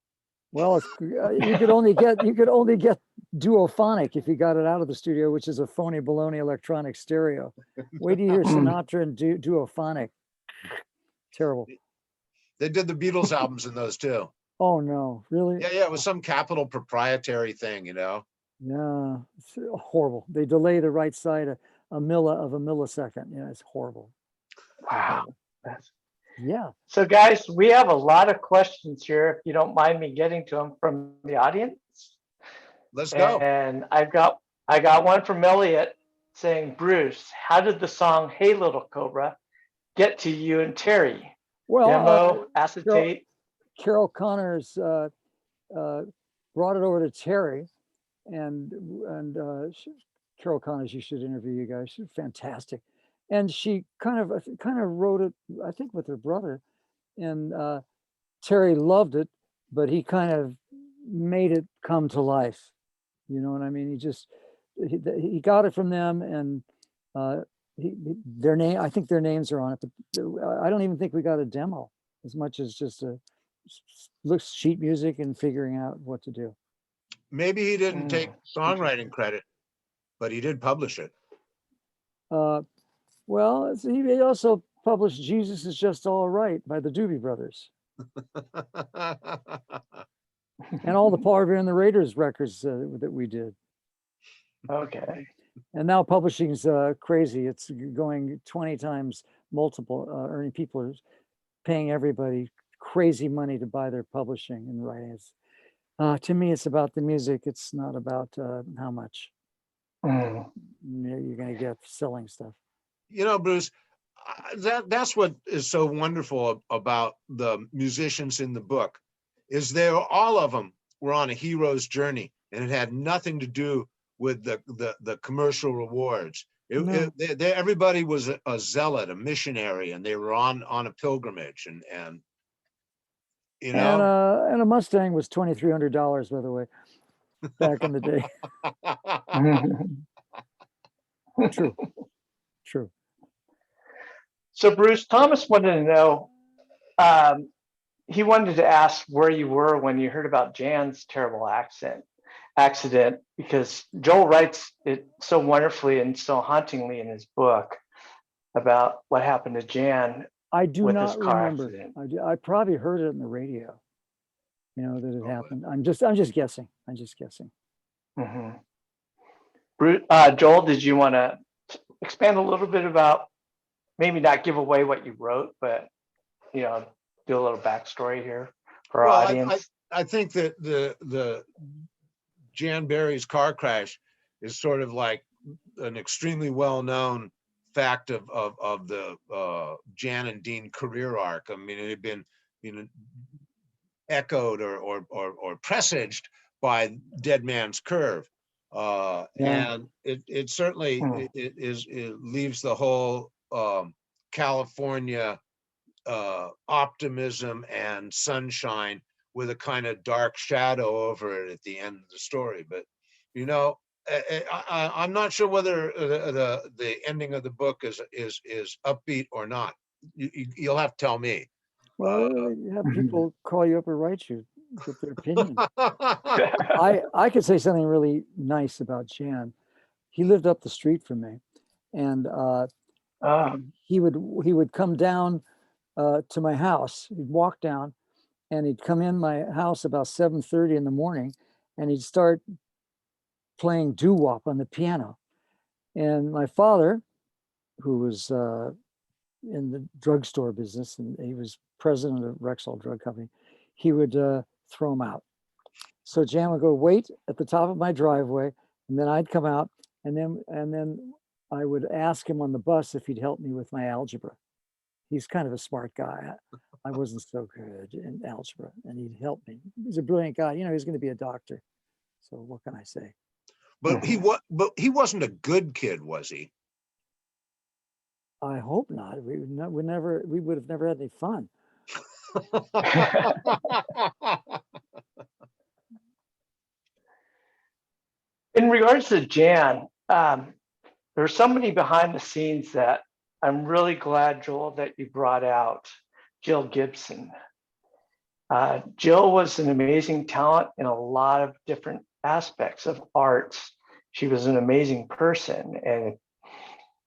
Speaker 3: Well, you could only get duophonic if you got it out of the studio, which is a phony baloney electronic stereo. Wait till you hear Sinatra and duophonic. Terrible.
Speaker 2: They did the Beatles albums in those too.
Speaker 3: Oh no, really?
Speaker 2: Yeah, it was some Capitol proprietary thing,
Speaker 3: Yeah, it's horrible. They delay the right side a millisecond. Yeah, it's horrible.
Speaker 1: Wow.
Speaker 3: Yeah.
Speaker 1: So guys, we have a lot of questions here, if you don't mind me getting to them from the audience.
Speaker 2: Let's go.
Speaker 1: And I got one from Elliot saying, Bruce, how did the song Hey Little Cobra get to you and Terry?
Speaker 3: Well,
Speaker 1: Demo, acetate?
Speaker 3: Carol Connors brought it over to Terry, and Carol Connors, you should interview you guys. She's fantastic, and she kind of wrote it, I think, with her brother, and Terry loved it, but he kind of made it come to life. You know what I mean? He got it from them, and their name. I think their names are on it, but I don't even think we got a demo as much as just looks sheet music and figuring out what to do.
Speaker 2: Maybe he didn't take songwriting credit, but he did publish it.
Speaker 3: Well, he also published Jesus Is Just All Right by the Doobie Brothers. And all the Parver and the Raiders records that we did.
Speaker 1: Okay.
Speaker 3: And now publishing's crazy. It's going 20 times multiple, earning people are paying everybody crazy money to buy their publishing and writing. To me, it's about the music. It's not about how much you're going to get selling stuff.
Speaker 2: Bruce, that's what is so wonderful about the musicians in the book, is all of them were on a hero's journey, and it had nothing to do with the commercial rewards. Everybody was a zealot, a missionary, and they were on a pilgrimage, and
Speaker 3: And a Mustang was $2,300, by the way, back in the day. True.
Speaker 1: So Bruce, Thomas wanted to know, he wanted to ask where you were when you heard about Jan's terrible accident, because Joel writes it so wonderfully and so hauntingly in his book about what happened to Jan.
Speaker 3: I do
Speaker 1: with
Speaker 3: not
Speaker 1: his car
Speaker 3: remember.
Speaker 1: accident.
Speaker 3: I probably heard it in the radio, that it happened. I'm just guessing.
Speaker 1: Mm-hmm. Bruce, Joel, did you want to expand a little bit about, maybe not give away what you wrote, but do a little backstory here for our audience?
Speaker 2: I think that the Jan Berry's car crash is sort of like an extremely well-known fact of the Jan and Dean career arc. I mean, it had been echoed or presaged by Dead Man's Curve, and it certainly it leaves the whole California optimism and sunshine with a kind of dark shadow over it at the end of the story. But I'm not sure whether the ending of the book is upbeat or not. You'll have to tell me.
Speaker 3: Well, you have people call you up or write you with their opinion. I could say something really nice about Jan. He lived up the street from me, and he would come down to my house. He'd walk down, and he'd come in my house about 7:30 in the morning, and he'd start playing doo-wop on the piano. And my father, who was in the drugstore business, and he was president of Rexall Drug Company, he would throw him out. So Jan would go wait at the top of my driveway, and then I'd come out, and then I would ask him on the bus if he'd help me with my algebra. He's kind of a smart guy. I wasn't so good in algebra, and he'd help me. He's a brilliant guy. He's going to be a doctor. So what can I say?
Speaker 2: But he wasn't a good kid, was he?
Speaker 3: I hope not. We would have never had any fun.
Speaker 1: In regards to Jan, there's somebody behind the scenes that I'm really glad, Joel, that you brought out, Jill Gibson. Jill was an amazing talent in a lot of different aspects of arts. She was an amazing person. And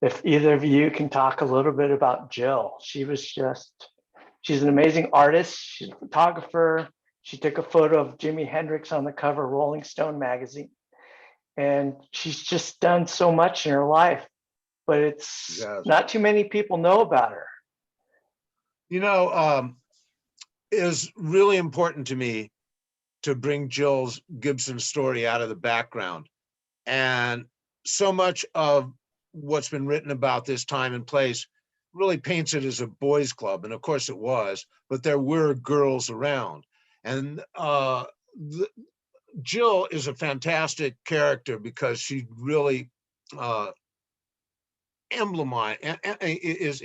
Speaker 1: if either of you can talk a little bit about Jill, she's an amazing artist. She's a photographer. She took a photo of Jimi Hendrix on the cover of Rolling Stone magazine. And she's just done so much in her life, but it's not too many people know about her.
Speaker 2: You know, it is really important to me to bring Jill's Gibson story out of the background. And so much of what's been written about this time and place really paints it as a boys' club. And of course it was, but there were girls around. And Jill is a fantastic character because she really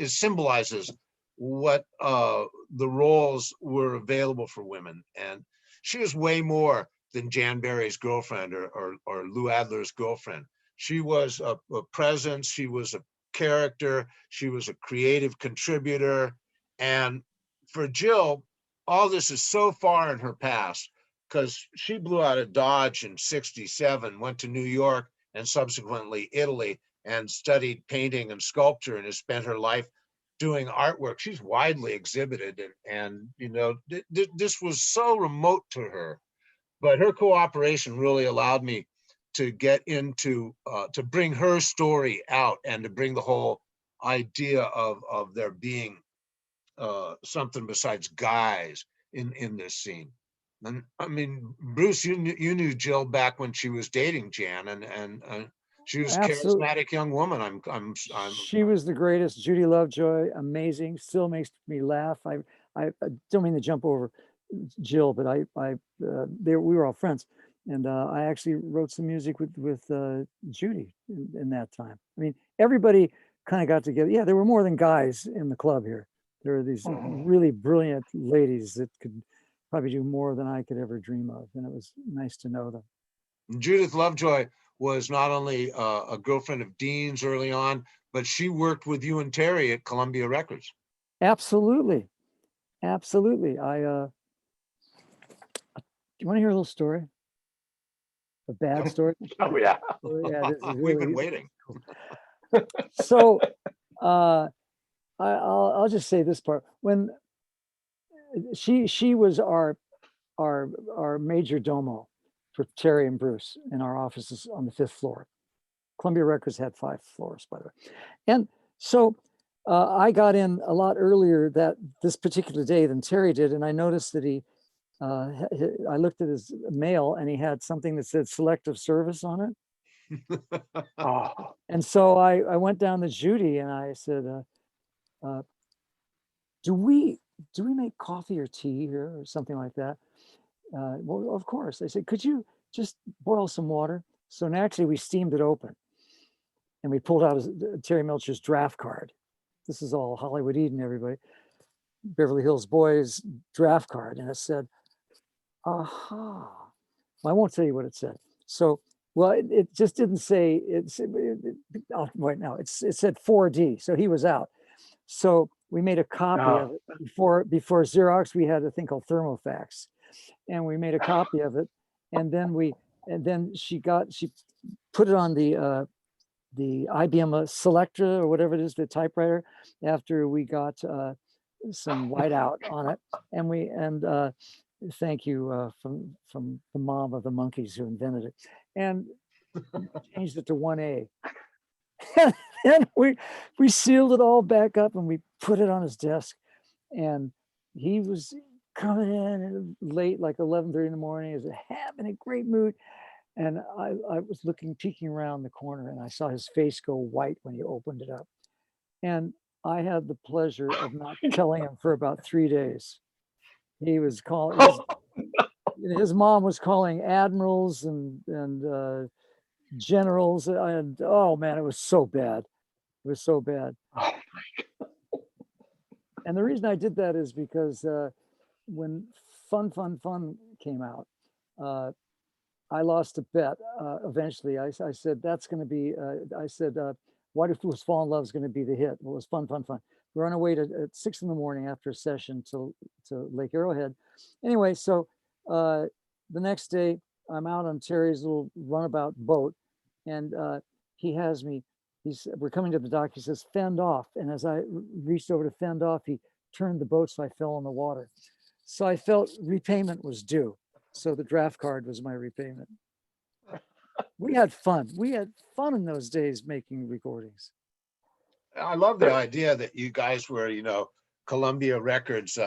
Speaker 2: symbolizes what the roles were available for women. And she was way more than Jan Barry's girlfriend or Lou Adler's girlfriend. She was a presence, she was a character, she was a creative contributor. And for Jill, all this is so far in her past because she blew out of Dodge in '67, went to New York and subsequently Italy and studied painting and sculpture and has spent her life doing artwork. She's widely exhibited and you know, this was so remote to her, but her cooperation really allowed me to get into, to bring her story out and to bring the whole idea of there being something besides guys in this scene. And I mean, Bruce, you knew Jill back when she was dating Jan, and she was a charismatic young woman.
Speaker 3: She was the greatest. Judy Lovejoy, amazing. Still makes me laugh. I don't mean to jump over Jill, but we were all friends, and I actually wrote some music with Judy in that time. I mean, everybody kind of got together. Yeah, there were more than guys in the club here. There were these really brilliant ladies that could probably do more than I could ever dream of, and it was nice to know them.
Speaker 2: Judith Lovejoy was not only a girlfriend of Dean's early on, but she worked with you and Terry at Columbia Records.
Speaker 3: Absolutely. Absolutely. Do you want to hear a little story? A bad story?
Speaker 1: Oh, yeah.
Speaker 3: Yeah, this is really,
Speaker 2: we've been waiting.
Speaker 3: So I'll just say this part. When she was our major domo for Terry and Bruce in our offices on the 5th floor. Columbia Records had 5 floors, by the way. And so I got in a lot earlier this particular day than Terry did, and I noticed that I looked at his mail and he had something that said selective service on it.
Speaker 1: Oh.
Speaker 3: And so I went down to Judy and I said, do we make coffee or tea here or something like that? Well, of course. I said, could you just boil some water? So naturally we steamed it open and we pulled out Terry Melcher's draft card. This is all Hollywood Eden, everybody. Beverly Hills Boys draft card. And it said, aha. Well, I won't tell you what it said. So, well, it just didn't say, right now, it said 4D. So he was out. So we made a copy of it. Before Xerox, we had a thing called Thermofax. And we made a copy of it. And then she put it on the IBM Selectra or whatever it is, the typewriter, after we got some whiteout on it. And thank you from the mom of the monkeys who invented it, and changed it to 1A. And we sealed it all back up and we put it on his desk. And he was coming in late, like 11:30 in the morning. He was having a great mood. And I was peeking around the corner, and I saw his face go white when he opened it up. And I had the pleasure of not telling him for about 3 days. He was calling, his mom was calling admirals and generals, and oh man, it was so bad. It was so bad.
Speaker 1: Oh,
Speaker 3: and the reason I did that is because when Fun came out, I lost a bet. Eventually, I said, that's going to be, Why Do Fools Fall in Love is going to be the hit. Well, it was Fun. we're on our way to at 6 in the morning after a session to Lake Arrowhead. Anyway, so the next day I'm out on Terry's little runabout boat, and he has me. We're coming to the dock. He says, "Fend off." And as I reached over to fend off, he turned the boat so I fell in the water. So I felt repayment was due. So the draft card was my repayment. We had fun. We had fun in those days making recordings.
Speaker 2: I love the idea that you guys were, Columbia Records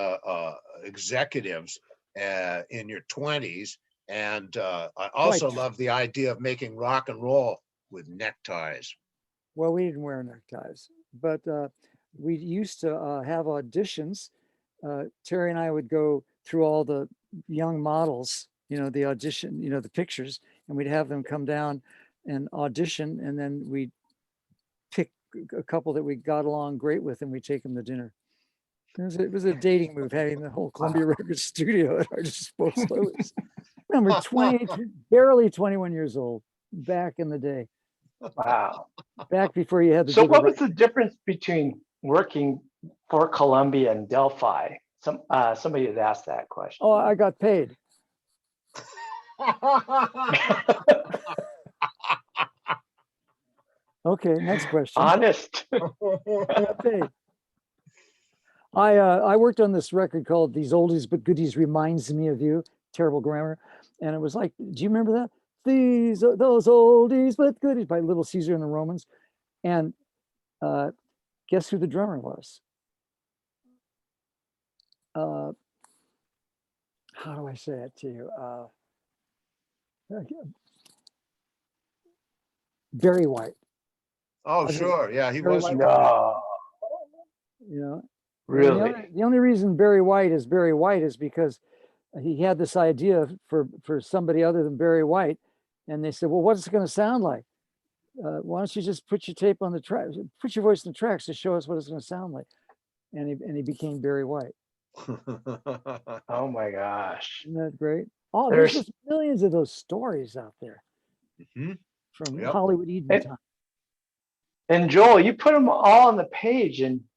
Speaker 2: executives in your 20s. And I also
Speaker 3: Right.
Speaker 2: love the idea of making rock and roll with neckties.
Speaker 3: Well, we didn't wear neckties, but we used to have auditions. Terry and I would go through all the young models, the audition, the pictures, and we'd have them come down and audition, and then we'd pick a couple that we got along great with, and we'd take them to dinner. It was a dating move, having the whole Columbia Records studio at our disposal. Remember, barely 21 years old back in the day.
Speaker 1: Wow.
Speaker 3: Back before you had to
Speaker 1: So
Speaker 3: do
Speaker 1: what was the difference between working for Columbia and Delphi? Somebody had asked that question.
Speaker 3: Oh, I got paid. Okay, next question.
Speaker 1: Honest.
Speaker 3: I got paid. I worked on this record called "These Oldies But Goodies Reminds Me of You." Terrible grammar, and it was like, do you remember that? Those oldies but goodies by Little Caesar and the Romans. And guess who the drummer was? How do I say it to you? Barry White.
Speaker 2: Oh, sure. Yeah, he
Speaker 3: Barry
Speaker 2: was.
Speaker 3: White.
Speaker 1: No, really?
Speaker 3: The only reason Barry White is because he had this idea for somebody other than Barry White, and they said, "Well, what's it going to sound like? Why don't you just put your tape on the track, put your voice in the tracks to show us what it's going to sound like?" And he became Barry White.
Speaker 1: Oh my gosh.
Speaker 3: Isn't that great? Oh, there's just millions of those stories out there from Hollywood Eden time.
Speaker 1: And Joel, you put them all on the page, and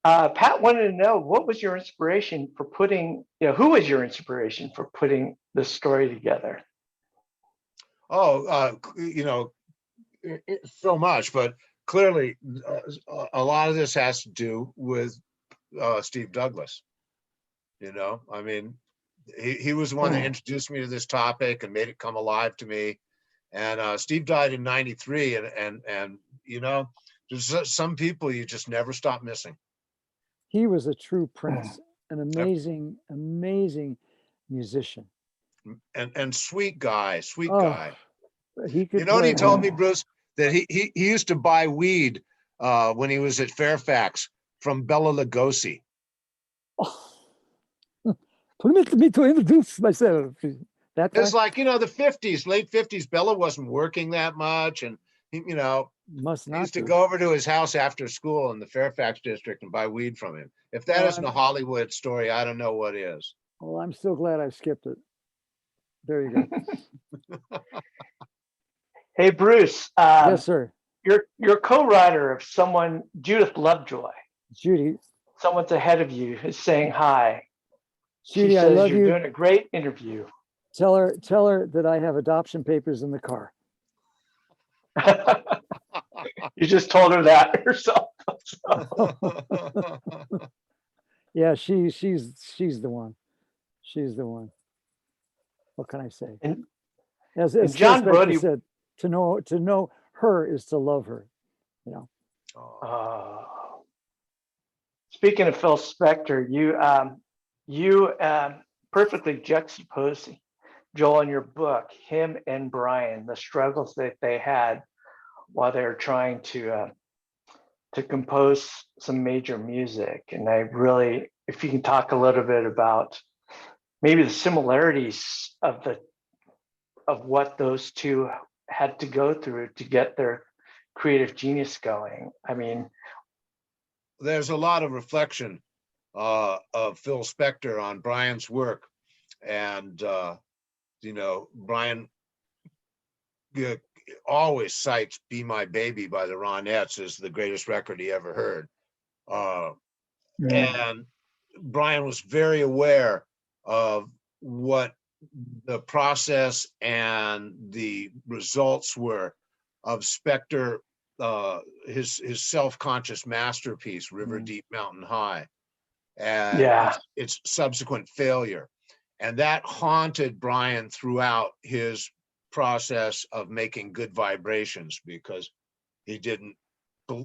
Speaker 1: Pat wanted to know, what was your inspiration for putting, who was your inspiration for putting this story together?
Speaker 2: Oh, so much, but clearly a lot of this has to do with Steve Douglas. I mean, he was the one that introduced me to this topic and made it come alive to me. And Steve died in '93, and there's some people you just never stop missing.
Speaker 3: He was a true prince, an amazing, amazing musician.
Speaker 2: And sweet guy.
Speaker 3: He could
Speaker 2: what he told me, Bruce? That he used to buy weed when he was at Fairfax from Bela Lugosi.
Speaker 3: Permit me to introduce myself.
Speaker 2: It's like, the 50s, late 50s, Bela wasn't working that much. And, he used to go over to his house after school in the Fairfax district and buy weed from him. If that isn't a Hollywood story, I don't know what is.
Speaker 3: Well, I'm so glad I skipped it. There you go.
Speaker 1: Hey, Bruce.
Speaker 3: Yes, sir.
Speaker 1: You're co-writer of someone, Judith Lovejoy.
Speaker 3: Judy.
Speaker 1: Someone's ahead of you is saying hi.
Speaker 3: Judy,
Speaker 1: she says
Speaker 3: I love
Speaker 1: you're
Speaker 3: you.
Speaker 1: Doing a great interview.
Speaker 3: Tell her that I have adoption papers in the car.
Speaker 1: You just told her that herself.
Speaker 3: Yeah, she's the one. She's the one. What can I say?
Speaker 1: And
Speaker 3: as
Speaker 1: John Brody
Speaker 3: said, to know her is to love her.
Speaker 1: Speaking of Phil Spector, you perfectly juxtapose, Joel, in your book, him and Brian, the struggles that they had while they were trying to compose some major music. And I really, if you can talk a little bit about maybe the similarities of what those two had to go through to get their creative genius going. I mean,
Speaker 2: there's a lot of reflection of Phil Spector on Brian's work, and Brian always cites "Be My Baby" by the Ronettes as the greatest record he ever heard. And Brian was very aware of what the process and the results were of Spector, his self-conscious masterpiece, River Deep Mountain High, and its subsequent failure. And that haunted Brian throughout his process of making Good Vibrations, because he didn't,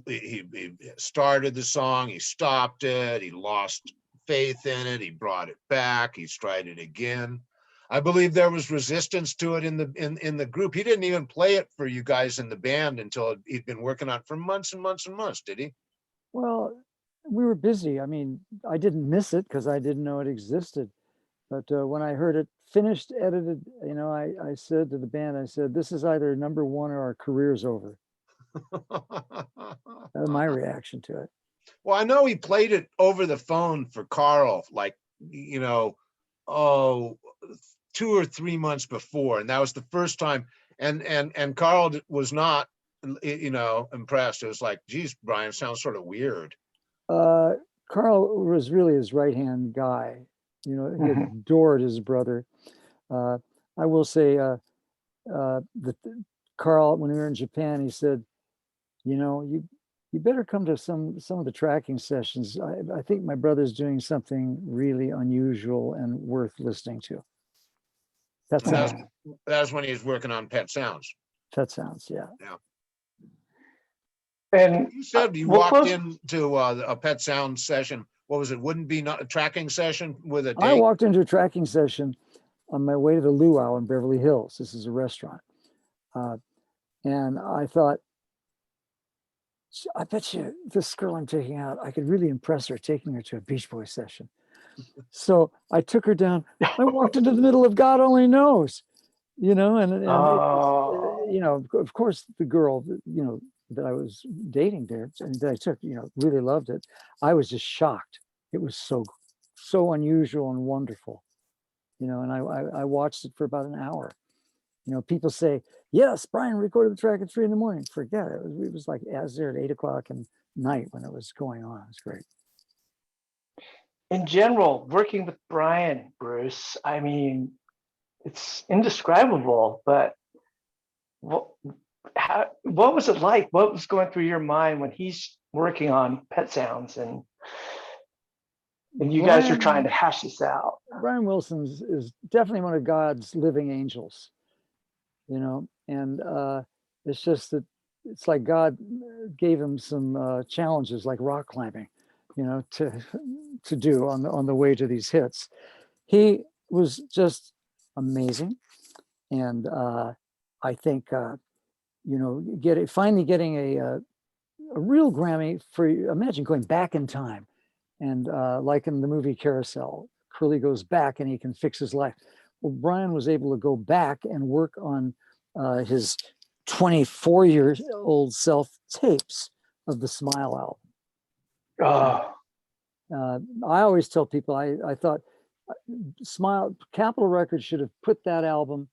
Speaker 2: he started the song, he stopped it, he lost faith in it, he brought it back, he tried it again. I believe there was resistance to it in the group. He didn't even play it for you guys in the band until he'd been working on it for months and months and months, did he?
Speaker 3: Well, we were busy. I mean, I didn't miss it because I didn't know it existed. But when I heard it finished, edited, you know, I said to the band, I said, this is either number one or our career's over. That was my reaction to it.
Speaker 2: Well, I know he played it over the phone for Carl, like, you know, 2 or 3 months before. And that was the first time. And Carl was not, you know, impressed. It was like, geez, Brian, sounds sort of weird.
Speaker 3: Carl was really his right-hand guy. You know, he adored his brother. I will say that Carl, when we were in Japan, he said, you know, you better come to some of the tracking sessions. I think my brother's doing something really unusual and worth listening to.
Speaker 2: That was when he was working on Pet Sounds.
Speaker 3: Pet Sounds, yeah.
Speaker 2: Yeah.
Speaker 1: And
Speaker 2: you said you walked into a Pet Sound session. What was it? Wouldn't be not a tracking session with a date?
Speaker 3: I walked into a tracking session on my way to the Luau in Beverly Hills. This is a restaurant. And I thought, I bet you this girl I'm taking out, I could really impress her taking her to a Beach Boys session. So I took her down. I walked into the middle of God only knows, you know, and it was, you know, of course, the girl, you know, that I was dating there and that I took, you know, really loved it. I was just shocked. It was so unusual and wonderful, you know, and I watched it for about an hour. You know, people say, yes, Brian recorded the track at 3 a.m. Forget it. It was like as there at 8 o'clock at night when it was going on. It was great.
Speaker 1: In general, working with Brian, Bruce, I mean, it's indescribable, but what was it like? What was going through your mind when he's working on Pet Sounds and you guys are trying to hash this out?
Speaker 3: Brian Wilson is definitely one of God's living angels, you know, and it's just that it's like God gave him some challenges like rock climbing, you know, to do on the way to these hits. He was just amazing. And I think, you know, finally getting a real Grammy for, imagine going back in time. And like in the movie Carousel, Curly goes back and he can fix his life. Well, Brian was able to go back and work on his 24-year-old self tapes of the Smile album. I always tell people, I thought Capitol Records should have put that album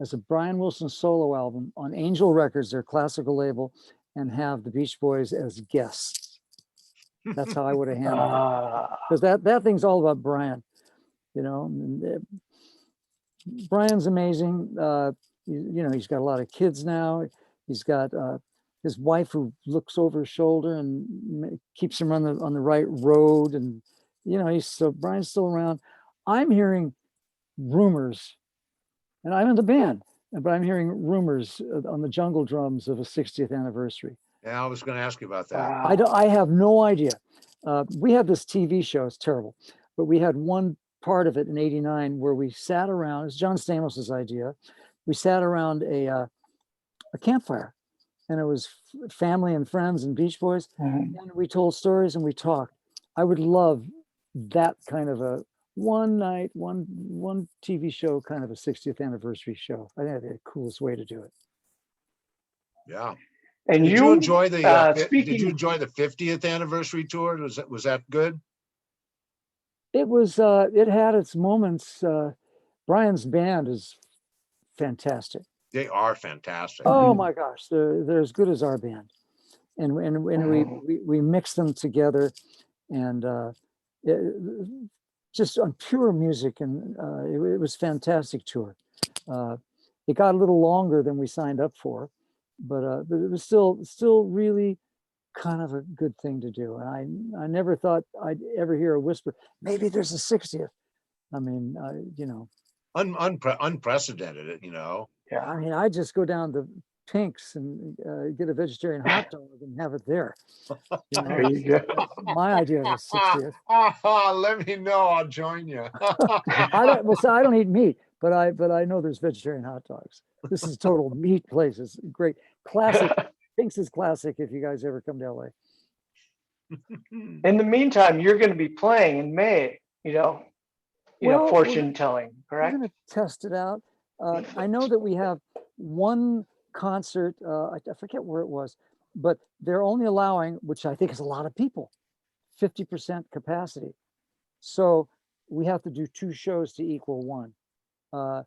Speaker 3: as a Brian Wilson solo album on Angel Records, their classical label, and have the Beach Boys as guests. That's how I would have handled it. Because that thing's all about Brian, you know. Brian's amazing. You know, he's got a lot of kids now. He's got his wife who looks over his shoulder and keeps him on the right road. And, you know, Brian's still around. I'm hearing rumors, and I'm in the band, but I'm hearing rumors on the jungle drums of a 60th anniversary.
Speaker 2: Yeah, I was going to ask you about that.
Speaker 3: I have no idea. We had this TV show, it's terrible, but we had one part of it in '89 where we sat around, it's John Stamos's idea. We sat around a campfire, and it was family and friends and Beach Boys, and we told stories and we talked. I would love that kind of a one night, one TV show, kind of a 60th anniversary show. I think that'd be the coolest way to do it.
Speaker 2: Yeah.
Speaker 1: And
Speaker 2: did you enjoy the
Speaker 1: did
Speaker 2: you enjoy the 50th anniversary tour? Was that good?
Speaker 3: It was. It had its moments. Brian's band is fantastic.
Speaker 2: They are fantastic.
Speaker 3: Oh my gosh, they're as good as our band, and we mix them together, and just on pure music, and it was fantastic tour. It got a little longer than we signed up for, but it was still really kind of a good thing to do. And I never thought I'd ever hear a whisper, maybe there's a 60th. I mean, you know,
Speaker 2: Unprecedented, you know.
Speaker 1: Yeah.
Speaker 3: I mean, I just go down to Pink's and get a vegetarian hot dog and have it there. You know,
Speaker 1: There you go.
Speaker 3: that's my idea of a 60th.
Speaker 2: Let me know. I'll join you.
Speaker 3: I don't eat meat, but I know there's vegetarian hot dogs. This is total meat place. It's great. Classic. Pink's is classic if you guys ever come to LA.
Speaker 1: In the meantime, you're going to be playing in May,
Speaker 3: Well,
Speaker 1: fortune telling,
Speaker 3: We're
Speaker 1: correct?
Speaker 3: going to test it out. I know that we have one concert. I forget where it was, but they're only allowing, which I think is a lot of people, 50% capacity. So we have to do 2 shows to equal 1.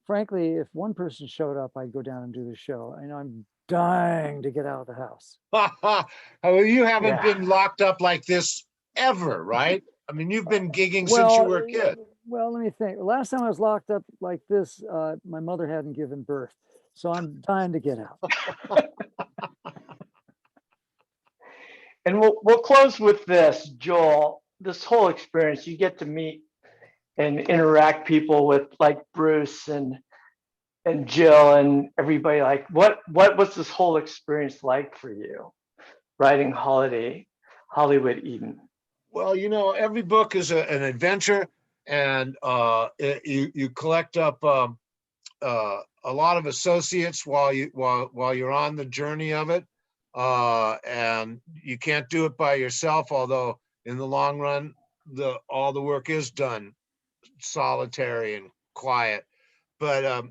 Speaker 3: Frankly, if one person showed up, I'd go down and do the show. I know I'm dying to get out of the house.
Speaker 2: Oh, you haven't
Speaker 1: Yeah.
Speaker 2: been locked up like this ever, right? I mean, you've been gigging since you were a kid.
Speaker 3: Well, let me think. Last time I was locked up like this, my mother hadn't given birth. So I'm dying to get out.
Speaker 1: And we'll close with this, Joel. This whole experience, you get to meet and interact people with like Bruce and Jill and everybody. Like, what was this whole experience like for you, writing Hollywood Eden?
Speaker 2: Well, every book is an adventure, and you collect up a lot of associates while you're on the journey of it, and you can't do it by yourself. Although in the long run, all the work is done solitary and quiet. But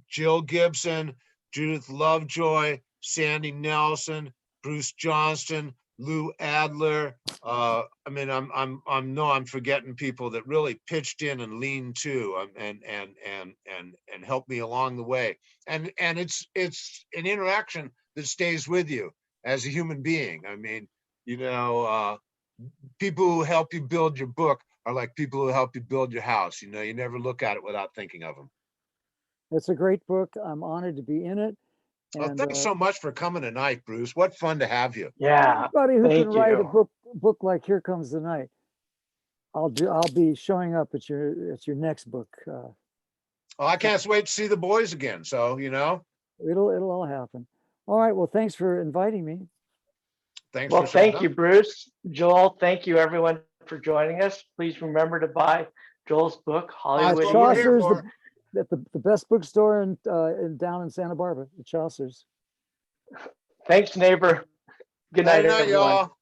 Speaker 2: Jill Gibson, Judith Lovejoy, Sandy Nelson, Bruce Johnston, Lou Adler. I mean, I'm forgetting people that really pitched in and leaned to and helped me along the way. And it's an interaction that stays with you as a human being. I mean, people who help you build your book are like people who help you build your house. You never look at it without thinking of them.
Speaker 3: It's a great book. I'm honored to be in it.
Speaker 2: Well, thanks so much for coming tonight, Bruce. What fun to have you.
Speaker 1: Yeah.
Speaker 3: Anybody who
Speaker 1: thank
Speaker 3: can write a
Speaker 1: you.
Speaker 3: book like Here Comes the Night, I'll be showing up at your next book.
Speaker 2: Well, I can't wait to see the boys again. So,
Speaker 3: It'll all happen. All right. Well, thanks for inviting me.
Speaker 2: Thanks.
Speaker 1: Well,
Speaker 2: for showing
Speaker 1: thank you,
Speaker 2: up.
Speaker 1: Bruce. Joel, thank you everyone for joining us. Please remember to buy Joel's book, Hollywood
Speaker 2: That's what we're here
Speaker 1: Eden.
Speaker 3: Chaucer's
Speaker 2: for.
Speaker 3: the best bookstore in down in Santa Barbara, the Chaucer's.
Speaker 1: Thanks, neighbor. Good night,
Speaker 2: Night,
Speaker 1: everyone.
Speaker 2: y'all.